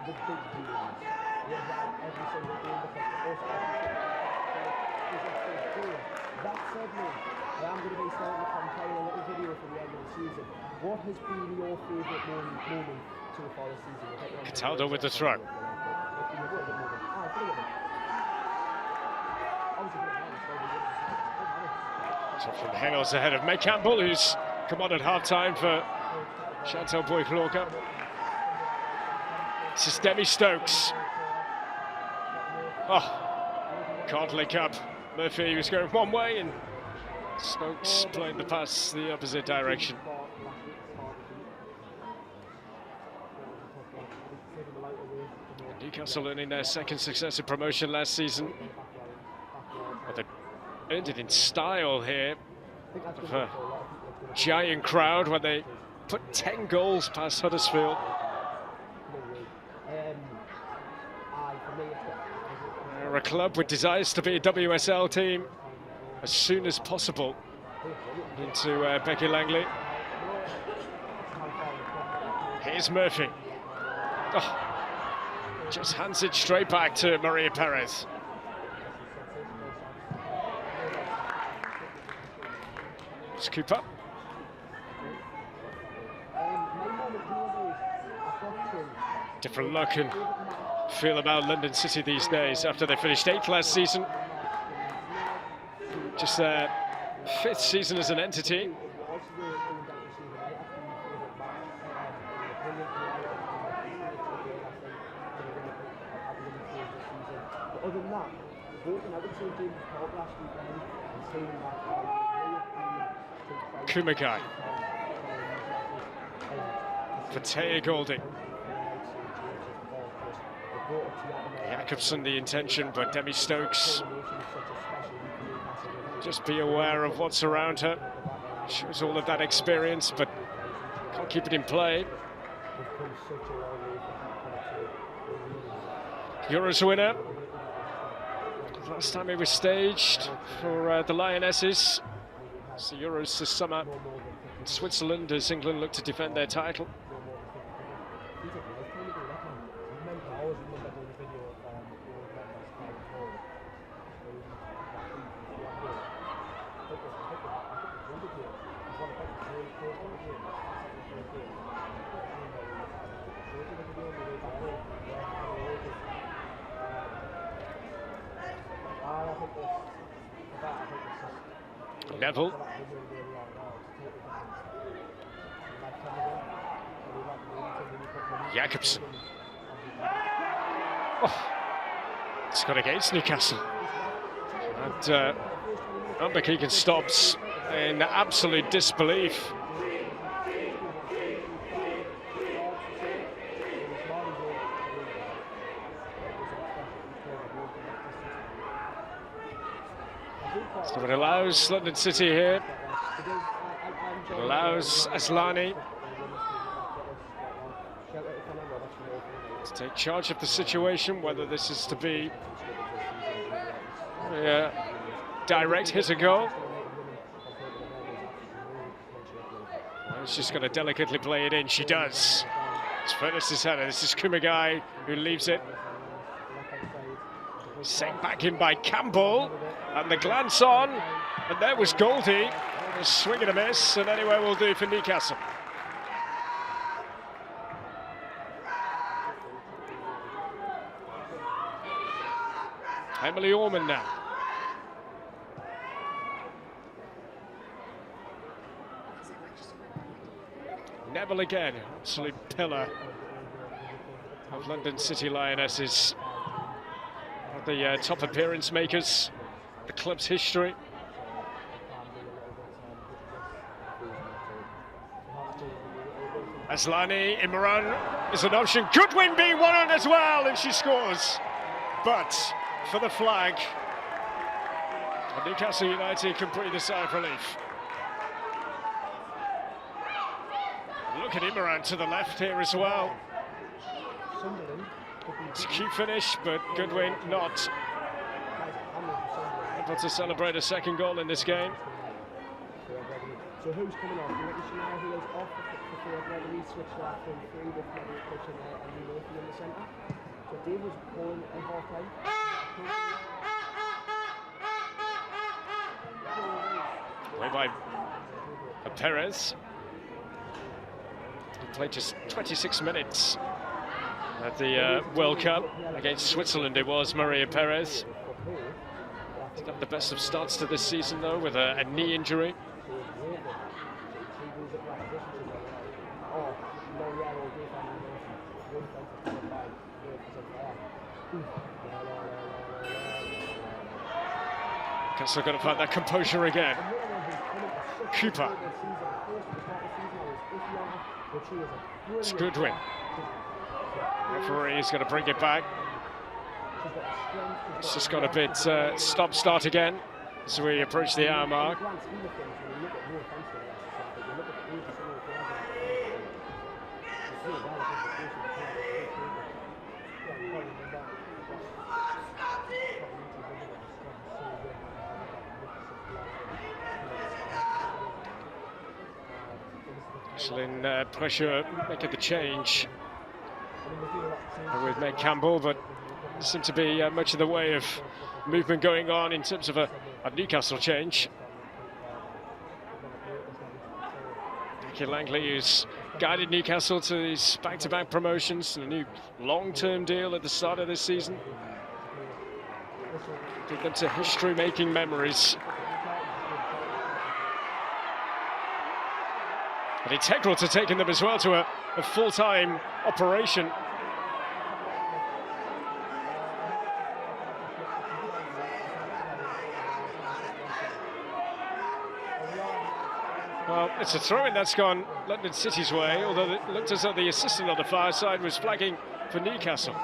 Speaker 2: big games. We have every single game because the that said, mate, I am going to be starting to compile a little video for the end of the season. What has been your favourite moment so far this season?
Speaker 1: Cataldo with the throw. So from Hales ahead of May Campbell, who's come on at half-time for Chantal Boy-Florka. This is Demi Stokes. Oh, can't link up. Murphy was going one way and Stokes playing the pass the opposite direction. Newcastle earning their second successive promotion last season. Well, they earned it in style here of a giant crowd when they put 10 goals past Huddersfield. They're a club with desires to be a WSL team as soon as possible. Into Becky Langley. Here's Murphy. Oh, just hands it straight back to Maria Perez. It's Cooper. Different look and feel about London City these days after they finished 8th last season. Just their 5th season as an entity.
Speaker 2: Other than that, I would say James Park last weekend and saying that
Speaker 1: Kumagai for Taya Golding. Jakobsen the intention, but Demi Stokes just be aware of what's around her. Shows all of that experience, but can't keep it in play. Euros winner. Last time it was staged for the Lionesses. It's the Euros this summer in Switzerland as England look to defend their title. Neville. Jakobsen. Oh, it's got against Newcastle. And Amber Keegan stops in absolute disbelief. So it allows London City here. It allows Aslani to take charge of the situation, whether this is to be a direct hit and go. She's just going to delicately play it in. She does. It's Furness's header. This is Kumagai who leaves it. Sent back in by Campbell, and the glance on, and there was Goldie. A swing and a miss, and anyway will do for Newcastle. Emily Orman now. Neville again, absolute pillar of London City Lionesses. One of the top appearance makers, the club's history. Aslani, Imran is an option. Goodwin being one on as well, and she scores. But for the flag, Newcastle United can breathe a sigh of relief. Look at Imran to the left here as well. It's a cute finish, but Goodwin not able to celebrate a second goal in this game.
Speaker 2: So who's coming off? You reckon Shania who is off before Gregory switched left from three with Gregory pushing there and Lee Murphy in the centre. So Dave was pulling in half time.
Speaker 1: Played by Perez. He played just 26 minutes at the World Cup against Switzerland. It was Maria Perez. Didn't have the best of starts to this season though, with a knee injury. Newcastle got to find that composure again. Cooper. It's Goodwin. Referee is going to bring it back. It's just got a bit stop-start again as we approach the hour mark. Excellent pressure making the change with Meg Campbell, but there seemed to be much of the way of movement going on in terms of a Newcastle change. Nicky Langley, who's guided Newcastle to these back-to-back promotions and a new long-term deal at the start of this season. Took them to history-making memories. And integral to taking them as well to a full-time operation. Well, it's a throw-in that's gone London City's way, although it looked as though the assistant on the far side was flagging for Newcastle.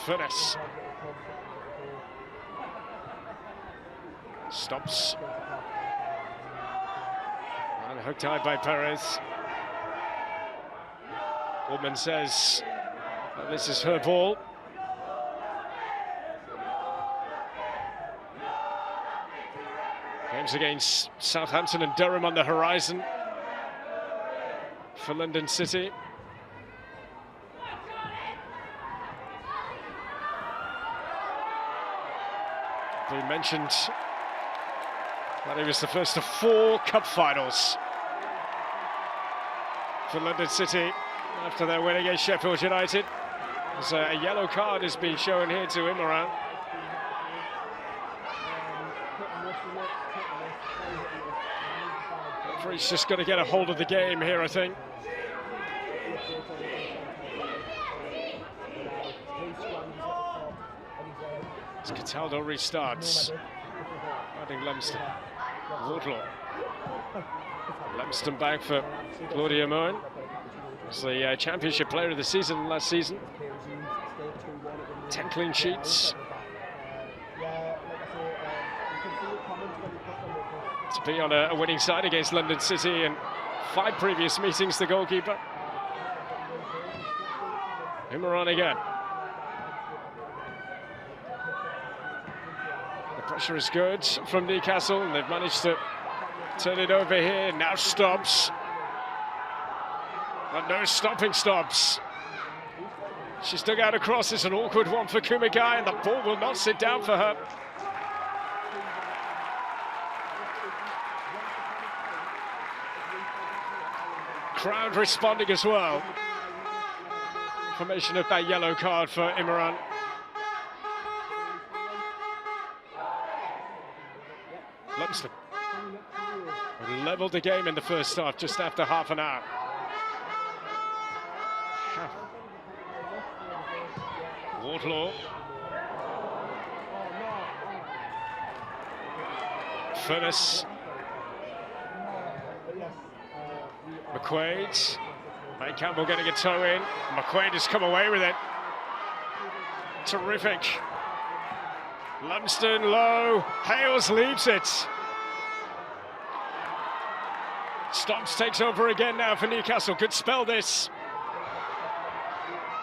Speaker 1: Finesse. Stops. And hooked high by Perez. Woodman says that this is her ball. Games against Southampton and Durham on the horizon for London City. We mentioned that it was the first of 4 cup finals for London City after their win against Sheffield United. As a yellow card has been shown here to Imran. Referee's just got to get a hold of the game here, I think. As Cataldo restarts, adding Lumsden. Wardlaw. Lumsden back for Claudia Moen. Was the championship player of the season last season. 10 clean sheets. To be on a winning side against London City in 5 previous meetings, the goalkeeper. Imran again. The pressure is good from Newcastle, and they've managed to Turn it over here, now stops. But no stopping stops. She's dug out a cross, it's an awkward one for Kumagai, and the ball will not sit down for her. Crowd responding as well. Confirmation of that yellow card for Imran. Lumsden levelled the game in the first half just after half an hour. Wardlaw. Furness. McQuaid. Mike Campbell getting a toe in. McQuaid has come away with it. Terrific. Lumsden low. Hales leaves it. Stops takes over again now for Newcastle. Could spell this.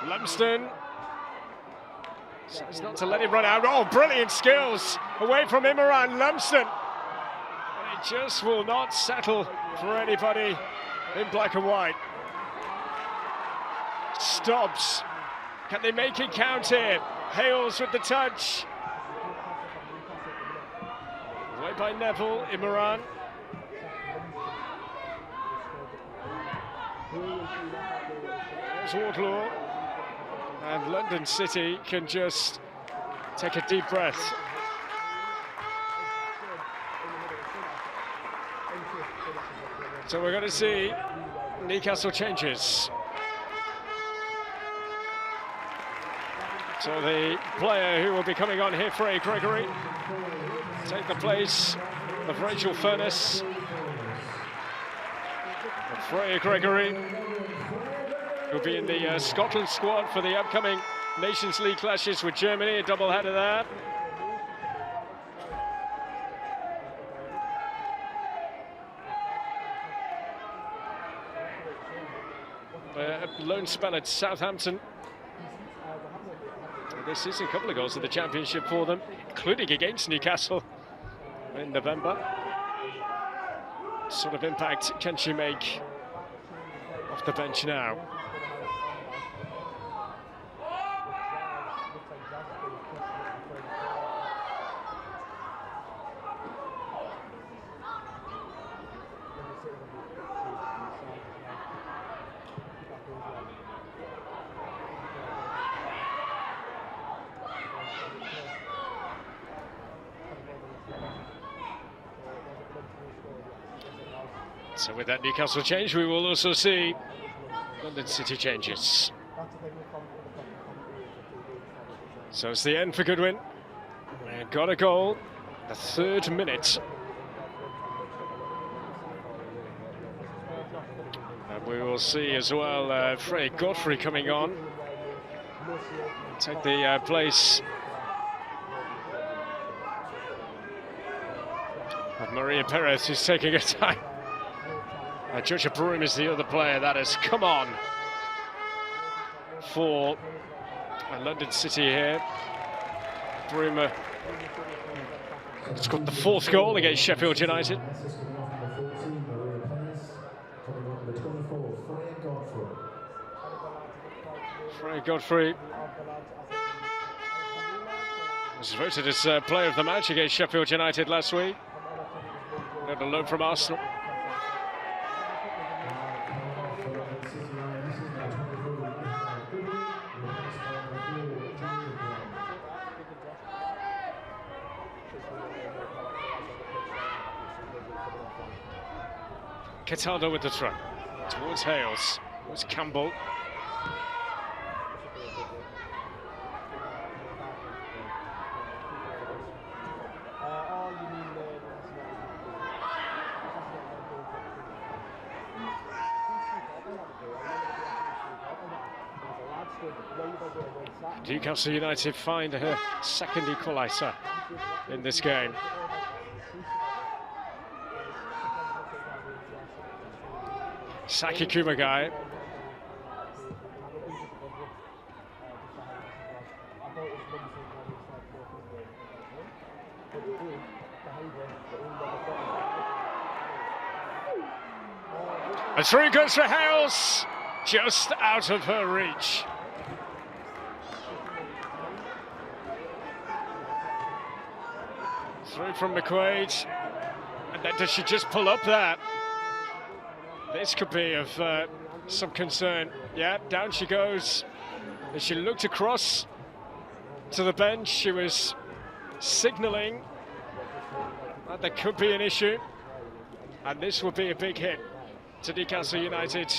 Speaker 1: Lumsden. So it's not to let him run out. Oh, brilliant skills. Away from Imran. Lumsden. It just will not settle for anybody in black and white. Stops. Can they make it count here? Hales with the touch. Away by Neville, Imran. There's Wardlaw. And London City can just take a deep breath. So we're going to see Newcastle changes. So the player who will be coming on here, Freya Gregory, take the place of Rachel Furness. And Freya Gregory will be in the Scotland squad for the upcoming Nations League clashes with Germany, a double-header there. Lone spell at Southampton. This is a couple of goals in the championship for them, including against Newcastle in November. What sort of impact can she make off the bench now? So with that Newcastle change, we will also see London City changes. So it's the end for Goodwin. And got a goal, the 3rd minute. And we will see as well Freya Godfrey coming on. Take the place of Maria Perez, who's taking her time. Georgia Broom is the other player that has come on for London City here. Broom scored the 4th goal against Sheffield United. Freya Godfrey was voted as player of the match against Sheffield United last week. Got a loan from Arsenal. Cataldo with the throw towards Hales, towards Campbell. Newcastle United find her 2nd equaliser in this game. Saki Kumagai. A through goes for Hales, just out of her reach. Through from McQuaid, and then does she just pull up there? This could be of some concern. Yeah, down she goes. As she looked across to the bench, she was signalling that there could be an issue, and this would be a big hit to Newcastle United.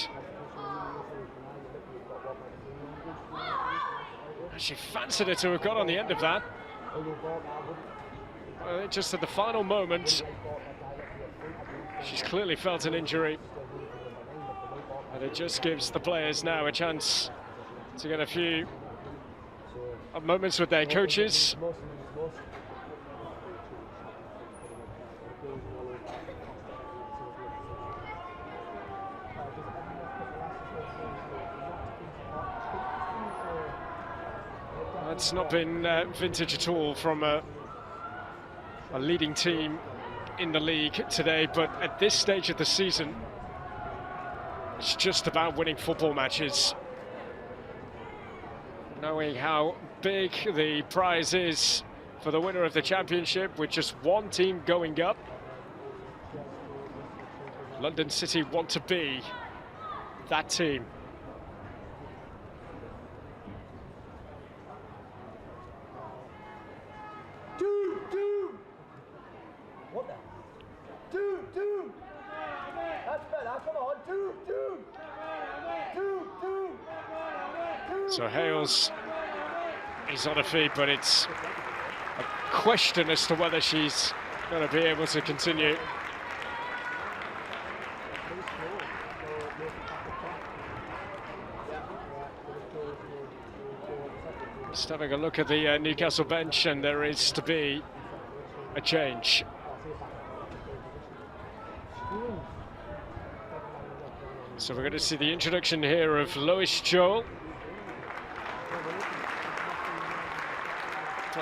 Speaker 1: She fancied her to have got on the end of that. Just at the final moment, she's clearly felt an injury, and it just gives the players now a chance to get a few moments with their coaches. That's not been vintage at all from a leading team in the league today, but at this stage of the season, it's just about winning football matches. Knowing how big the prize is for the winner of the championship, with just one team going up. London City want to be that team.
Speaker 2: What the? Two. That's better. Come on, two.
Speaker 1: So Hales is on her feet, but it's a question as to whether she's going to be able to continue. Just having a look at the Newcastle bench, and there is to be a change. So we're going to see the introduction here of Lois Joel.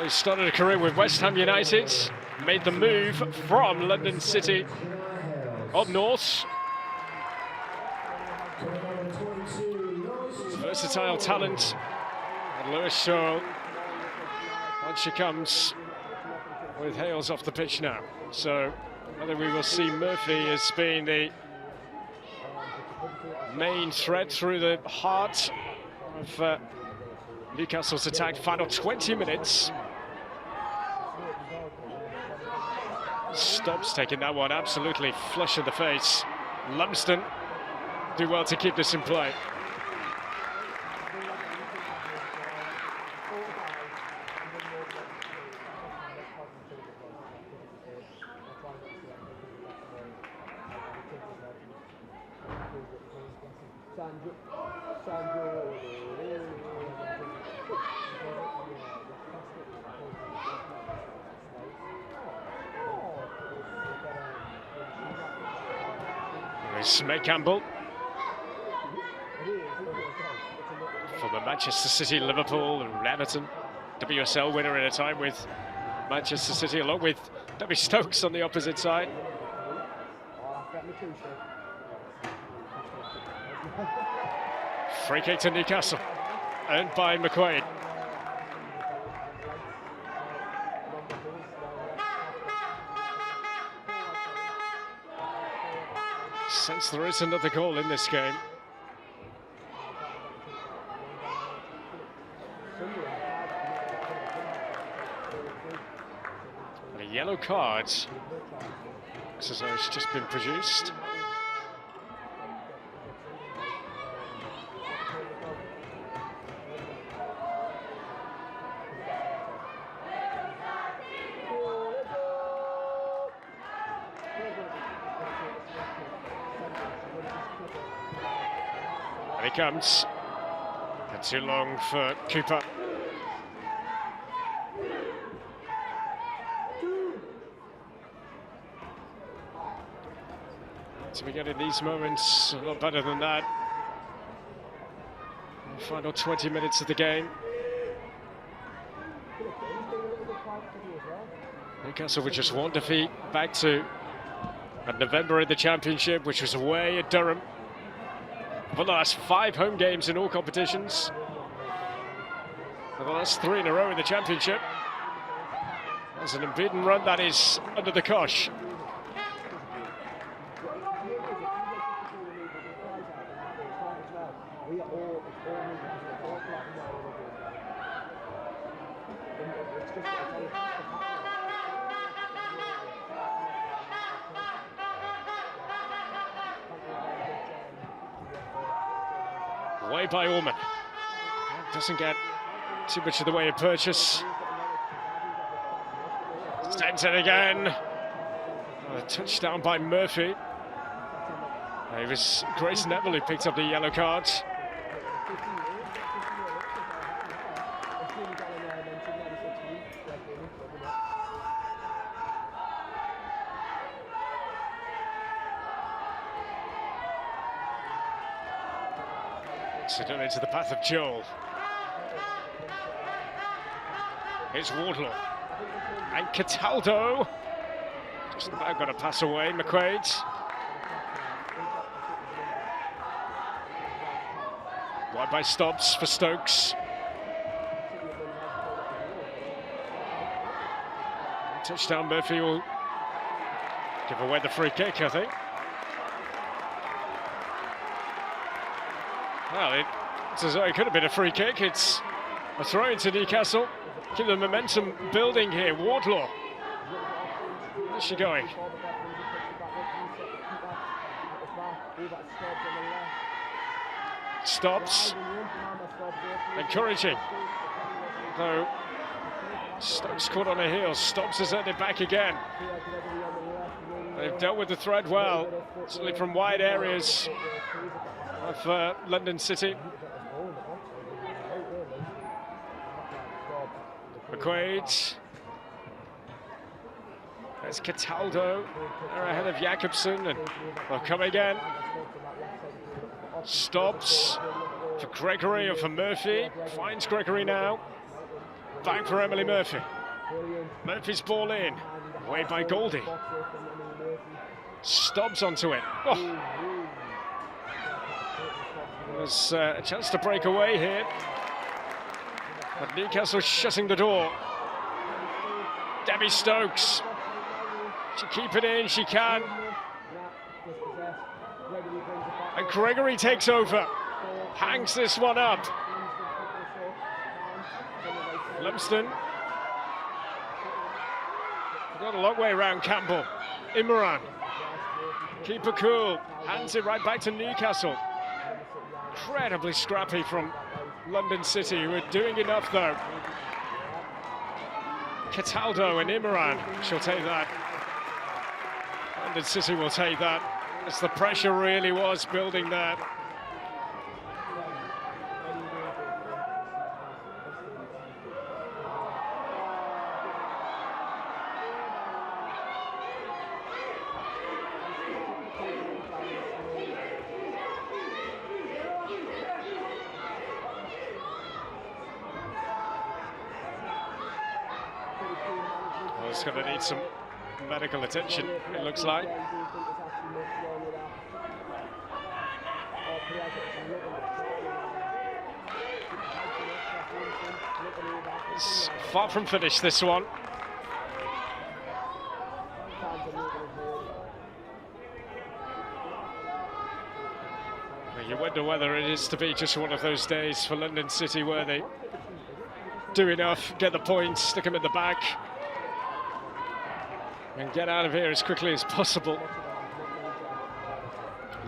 Speaker 1: He started a career with West Ham United, made the move from London City up north. Versatile talent, and Lois Joel, once she comes with Hales off the pitch now. So whether we will see Murphy as being the main threat through the heart of Newcastle's attack. Final 20 minutes. Stubbs taking that one absolutely flush in the face. Lumsden do well to keep this in play. There's Meg Campbell from the Manchester City, Liverpool and Everton. WSL winner at a time with Manchester City, along with Debbie Stokes on the opposite side. Free kick to Newcastle, earned by McQuaid. Since there is another goal in this game. And a yellow card, looks as though it's just been produced. And he comes. And too long for Cooper. To be getting these moments a lot better than that. The final 20 minutes of the game. Newcastle with just one defeat, back to And November in the championship, which was away at Durham. For the last 5 home games in all competitions. For the last 3 in a row in the championship. There's an unbeaten run that is under the cosh. Away by Orman. Doesn't get too much of the way of purchase. Sends it again. A touchdown by Murphy. It was Grace Neville who picked up the yellow card. Down into the path of Joel. Here's Wardlaw. And Cataldo. Just about got a pass away, McQuaid. Wide by Stobbs for Stokes. Touchdown, Murphy will give away the free kick, I think. Well, it could have been a free kick. It's a throw into Newcastle. Keep the momentum building here. Wardlaw. Where's she going? Stops. Encouraging. Though Stokes caught on her heels. Stops has earned it back again. They've dealt with the threat well. Certainly from wide areas of London City. McQuaid. There's Cataldo. They're ahead of Jakobsen, and they'll come again. Stops for Gregory or for Murphy. Finds Gregory now. Back for Emily Murphy. Murphy's ball in. Away by Goldie. Stobbs onto it. Oh. There's a chance to break away here. But Newcastle shutting the door. Debbie Stokes. She keep it in, she can. And Gregory takes over. Hangs this one up. Lumsden. Got a long way around Campbell. Imran. Keep her cool. Hands it right back to Newcastle. Incredibly scrappy from London City, who are doing enough though. Cataldo and Imran, she'll take that. London City will take that, as the pressure really was building there. It's going to need some medical attention, it looks like. It's far from finished, this one. You wonder whether it is to be just one of those days for London City where they do enough, get the points, stick them in the back, and get out of here as quickly as possible.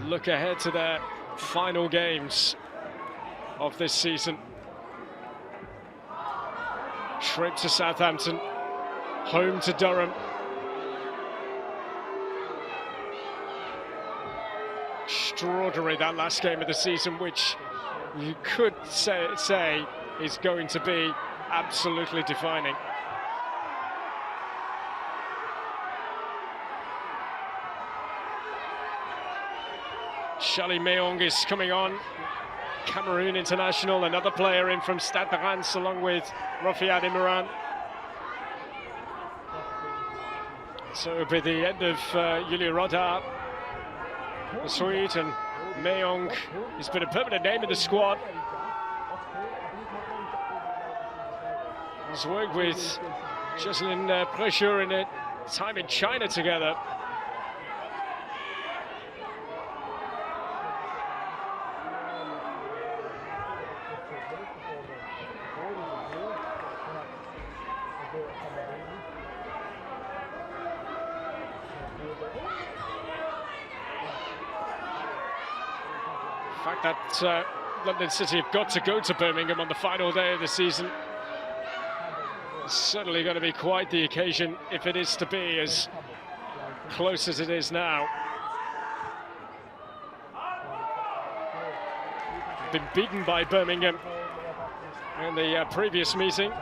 Speaker 1: Look ahead to their final games of this season. Trip to Southampton, home to Durham. Extraordinary, that last game of the season, which you could say is going to be absolutely defining. Shali Meong is coming on, Cameroon international, another player in from Stade de Reims along with Rafiat Imran. So it'll be the end of Julia Rodda, the Swede, and Meong. He's been a permanent name in the squad. He's worked with Jocelyn Pressure in a time in China together. The fact that London City have got to go to Birmingham on the final day of the season is certainly going to be quite the occasion if it is to be as close as it is now. Been beaten by Birmingham in the previous meeting.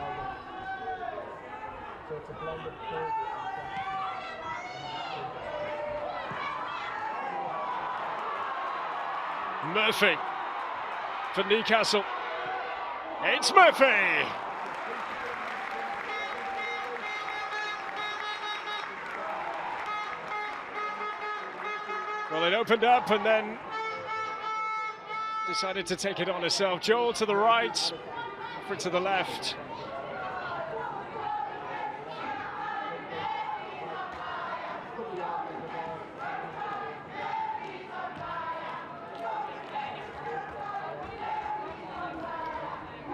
Speaker 1: Murphy for Newcastle. It's Murphy! Well, it opened up and then decided to take it on herself. Joel to the right, Alfred to the left.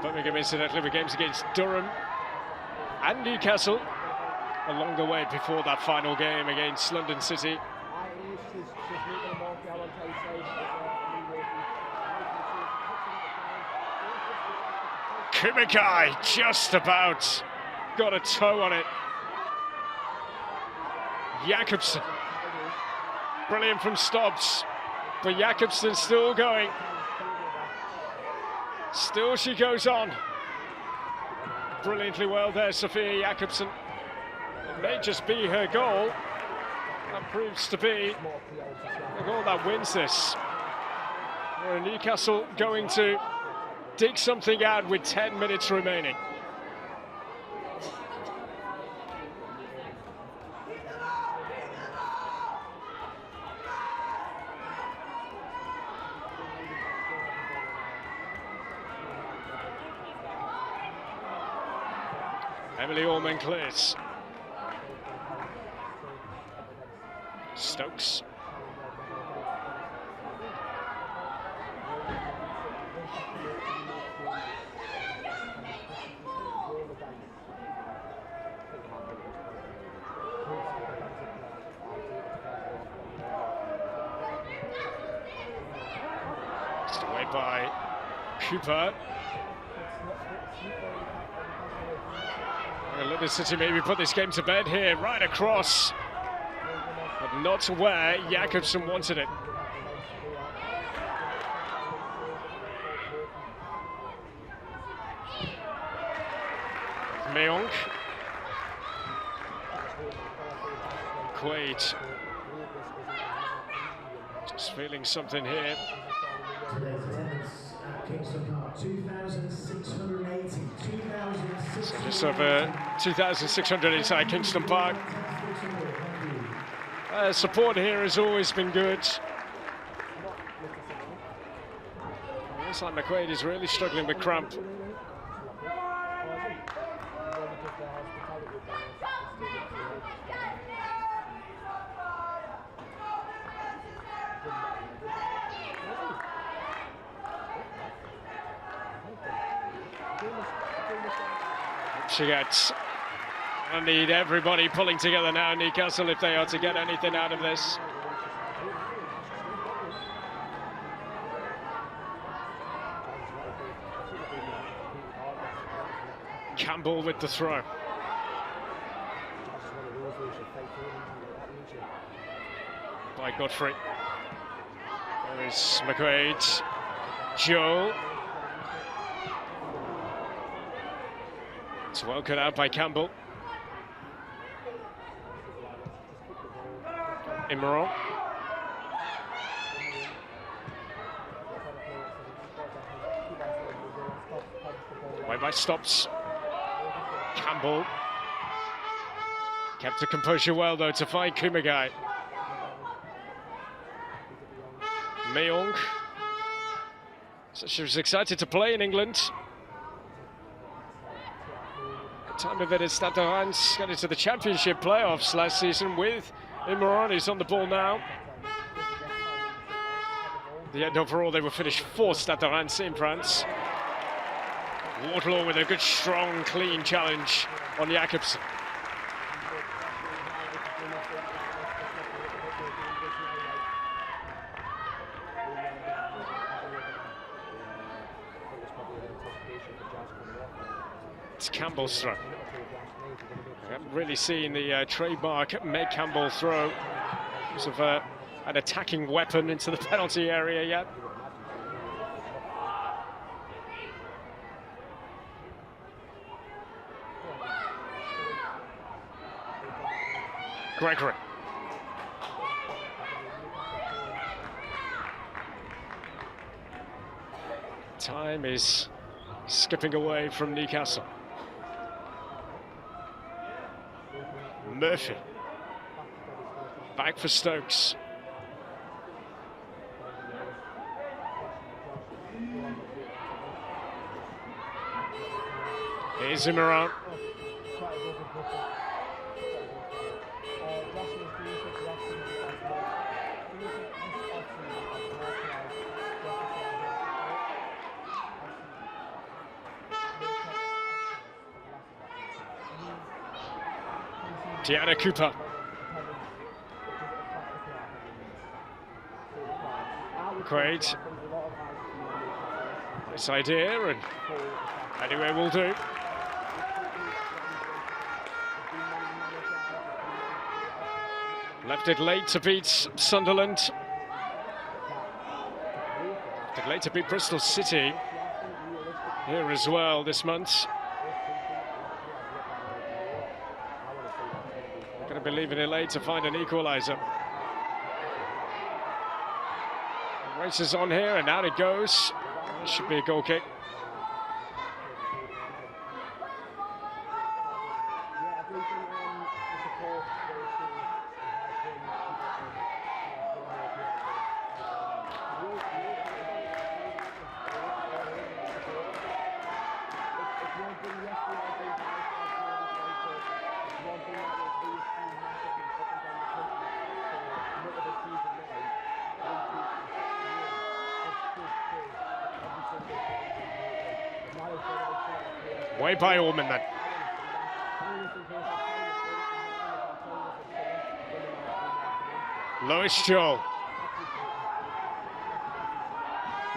Speaker 1: Birmingham, incidentally, with games against Durham and Newcastle along the way before that final game against London City. Kumagai just about got a toe on it. Jakobsen, brilliant from stops, but Jakobsen still going. Still she goes on. Brilliantly well there, Sophia Jakobsen. It may just be her goal. That proves to be the goal that wins this. Where Newcastle going to dig something out with 10 minutes remaining. Emily Orman clears. Stokes. Just away by Cooper. London City maybe put this game to bed here, right across, but not to where Jakobsen wanted it. Meong. Quaid. Just feeling something here.
Speaker 3: Today's attendance at Kingston Park, 2,680.
Speaker 1: So just over 2,600 inside Kingston Park. Support here has always been good. Looks like McQuaid is really struggling with cramp. She gets. I need everybody pulling together now, Newcastle, if they are to get anything out of this. Campbell with the throw. By Godfrey. There is McQuaid. Joel. It's well cut out by Campbell. Imran. Way by stops. Campbell. Kept the composure well, though, to find Kumagai. Meong. So she was excited to play in England. Good time of it at Stade de Reims. Got into the championship playoffs last season with Imran, who's on the ball now. The end overall, they were finished fourth, Stade de Reims in France. Wardlaw with a good, strong, clean challenge on Jakobsen. It's Campbell's throw. I haven't really seen the trademark Meg Campbell throw. Sort of an attacking weapon into the penalty area yet. Gregory. Time is skipping away from Newcastle. Murphy. Back for Stokes. Here's Imran. Diana Cooper. Great. Nice idea, and anyway will do. Left it late to beat Sunderland. Left it late to beat Bristol City here as well this month. Going to be leaving it late to find an equaliser. Race is on here, and out it goes. This should be a goal kick. Way by Orman then. Lois Joel.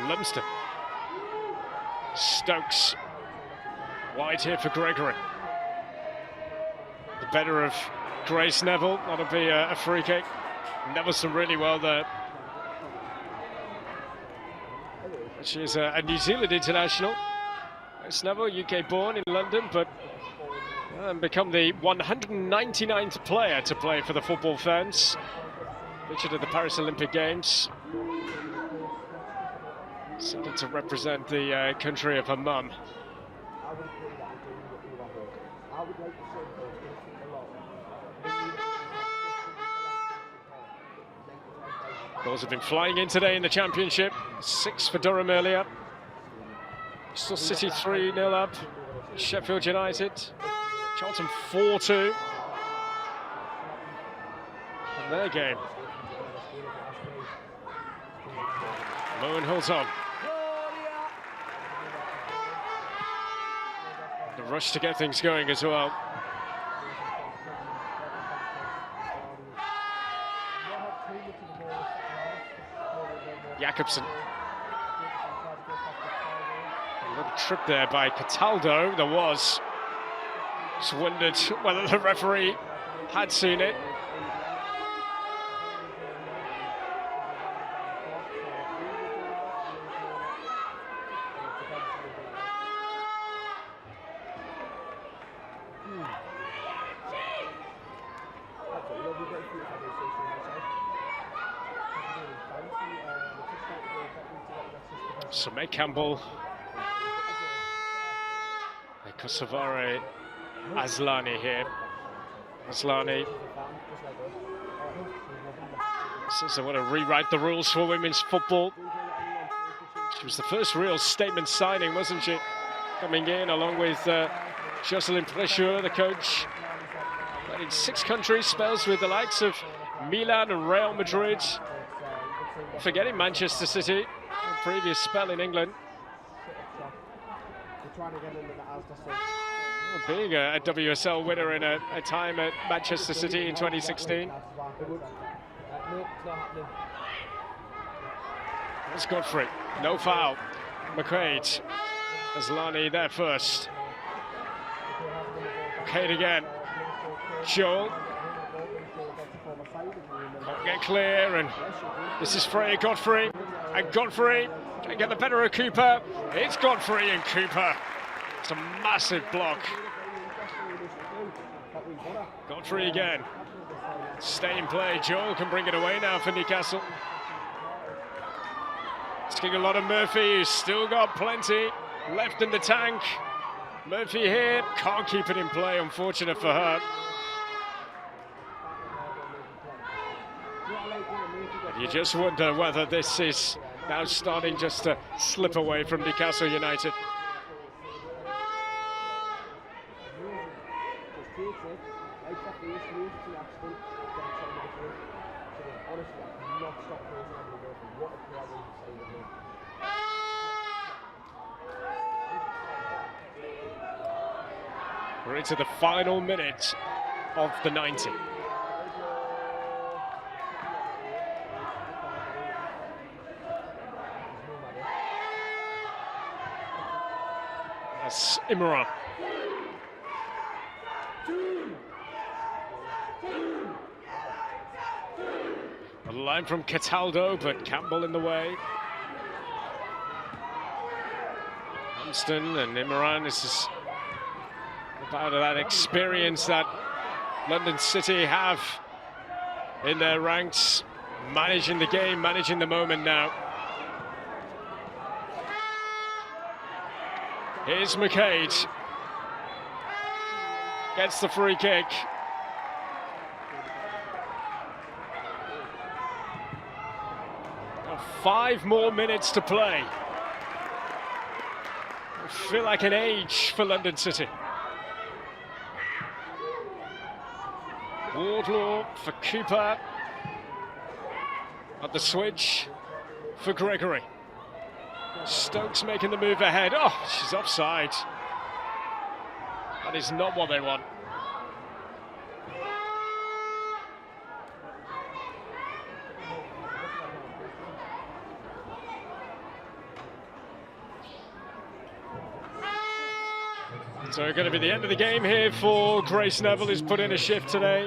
Speaker 1: Lumsden. Stokes. Wide here for Gregory. The better of Grace Neville. That'll be a free kick. Neville's really well there. She's a New Zealand international. Grace Neville, UK born in London, but become the 199th player to play for the football fans. Featured at the Paris Olympic Games. Something to represent the country of her mum. Goals have been flying in today in the Championship. 6 for Durham earlier. Bristol City 3-0 up. Sheffield United. Charlton 4-2. In their game. Moen holds on. The rush to get things going as well. Jakobsen. A little trip there by Cataldo. There was. Just wondered whether the referee had seen it. So Meg Campbell, Kosovare Aslani here. Aslani says they want to rewrite the rules for women's football. She was the first real statement signing, wasn't she? Coming in along with Jocelyn Precheur, the coach. Played in 6 countries, spells with the likes of Milan and Real Madrid. Forgetting Manchester City, a previous spell in England. Being a WSL winner in a time at Manchester City in 2016. It's Godfrey, no foul. McQuaid, Aslani there first. McQuaid again. Joel. Can't get clear, and this is Freya Godfrey. And Godfrey can get the better of Cooper. It's Godfrey and Cooper. It's a massive block. Godfrey again. Stay in play. Joel can bring it away now for Newcastle. Asking a lot of Murphy, who's still got plenty left in the tank. Murphy here, can't keep it in play, unfortunate for her. And you just wonder whether this is now starting just to slip away from Newcastle United. We're into the final minute of the 90. That's Imran. A line from Cataldo, but Campbell in the way. Dunstan and Imran, this is about that experience that London City have in their ranks, managing the game, managing the moment now. Here's McQuaid. Gets the free kick. Got 5 more minutes to play. I feel like an age for London City. Wardlaw for Cooper. At the switch for Gregory. Stokes making the move ahead. Oh, she's offside. That is not what they want. So it's going to be the end of the game here for Grace Neville, who's put in a shift today.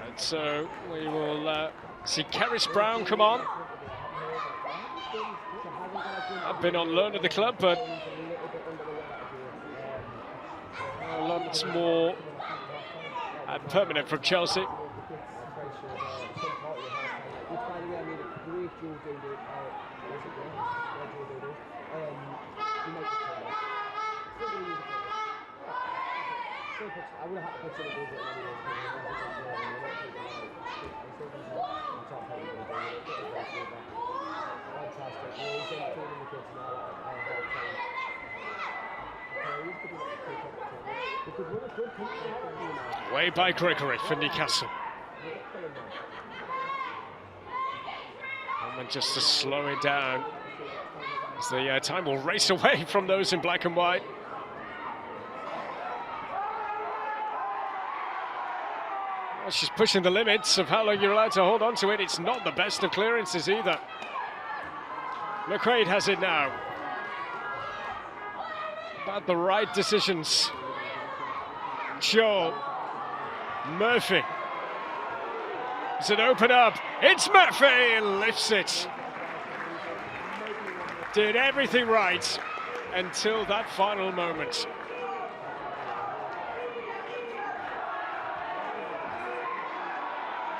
Speaker 1: And so we will see Keris Brown come on. I've been on loan at the club, but a lot more permanent from Chelsea. Away by Gregory for Newcastle. And just to slow it down, as the time will race away from those in black and white. Well, she's pushing the limits of how long you're allowed to hold on to it. It's not the best of clearances either. McQuaid has it now. About the right decisions. Joel. Murphy. Does it open up? It's Murphy! Lifts it. Did everything right until that final moment.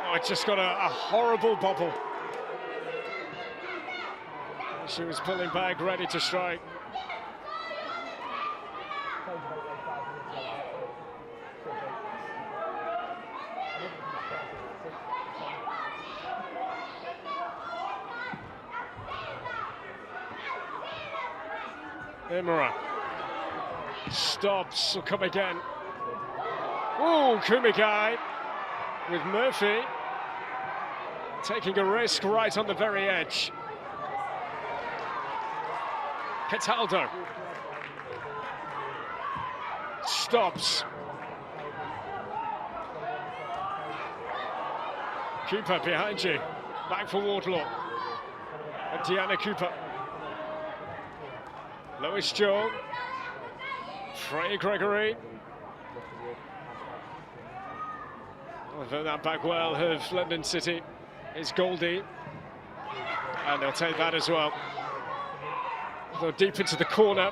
Speaker 1: Oh, it just got a horrible bobble. She was pulling back, ready to strike. Imran stops, will come again. Oh, Kumigai with Murphy taking a risk right on the very edge. Cataldo stops. Cooper behind you, back for Wardlaw. And Deanna Cooper. Lois Joe. Freya Gregory. Although that back well of London City is Goldie. And they'll take that as well. Though deep into the corner.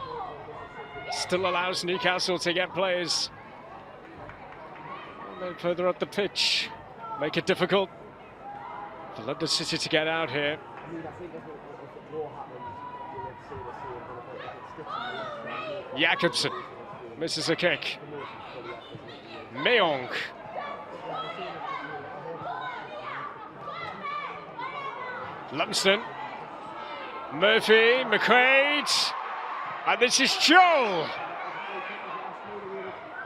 Speaker 1: Still allows Newcastle to get players a bit further up the pitch. Make it difficult for London City to get out here.
Speaker 2: I mean, I think if it more happens, you would see the same. If it sticks
Speaker 1: Jakobsen misses a kick. Meong. Lumsden. Murphy, McQuaid. And this is Joel.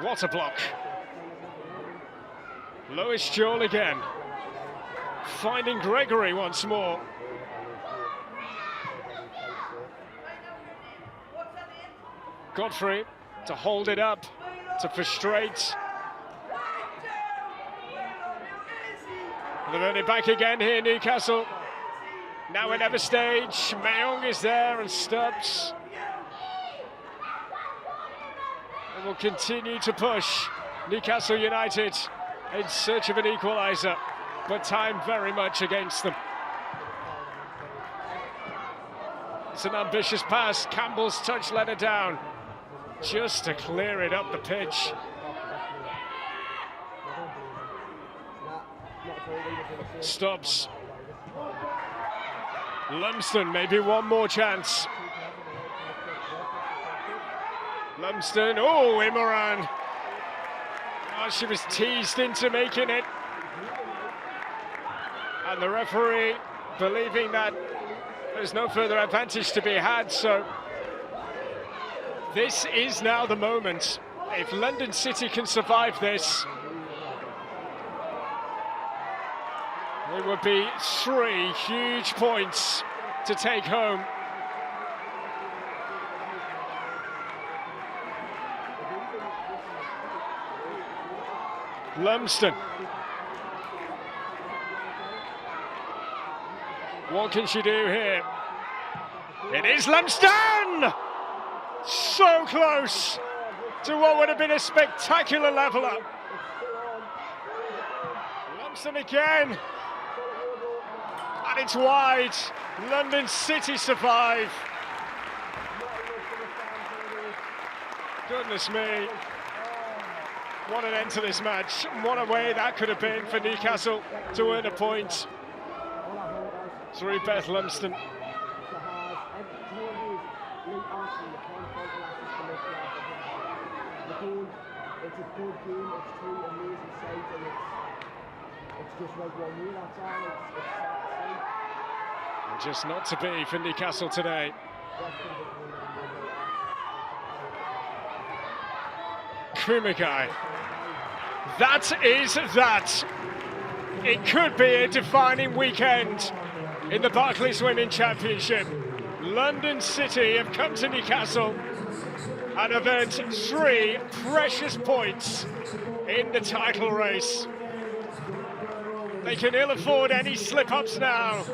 Speaker 1: What a block. Lois Joel again. Finding Gregory once more. Godfrey to hold it up, to frustrate. They've earned it back again here, Newcastle. Now at every stage, Meong is there and Stubbs. And will continue to push Newcastle United in search of an equaliser, but time very much against them. It's an ambitious pass. Campbell's touch let it down, just to clear it up the pitch. Stops. Lumsden, maybe one more chance. Lumsden, oh, Imran. Oh, she was teased into making it. And the referee believing that there's no further advantage to be had, so this is now the moment. If London City can survive this, it would be 3 huge points to take home. Lumsden. What can she do here? It is Lumsden! So close to what would have been a spectacular leveller. Lumsden again. And it's wide. London City survive. Goodness me. What an end to this match. What a way that could have been for Newcastle to earn a point through Beth Lumsden.
Speaker 2: It's a good game, it's 2 amazing sides, and it's just like 1-0, that's all.
Speaker 1: And just not to be for Newcastle today. Kumigai. That is that. It could be a defining weekend in the Barclays Women's Championship. London City have come to Newcastle and have earned 3 precious points in the title race. They can ill afford any slip-ups now.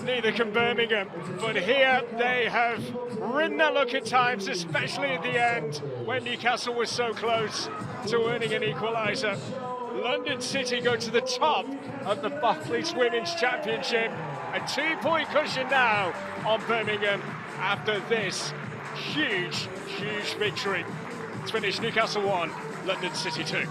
Speaker 1: Neither can Birmingham, but here they have ridden their luck at times, especially at the end when Newcastle was so close to earning an equaliser. London City go to the top of the Barclays Women's Championship. A 2-point cushion now on Birmingham after this huge victory. It's finished Newcastle 1, London City 2.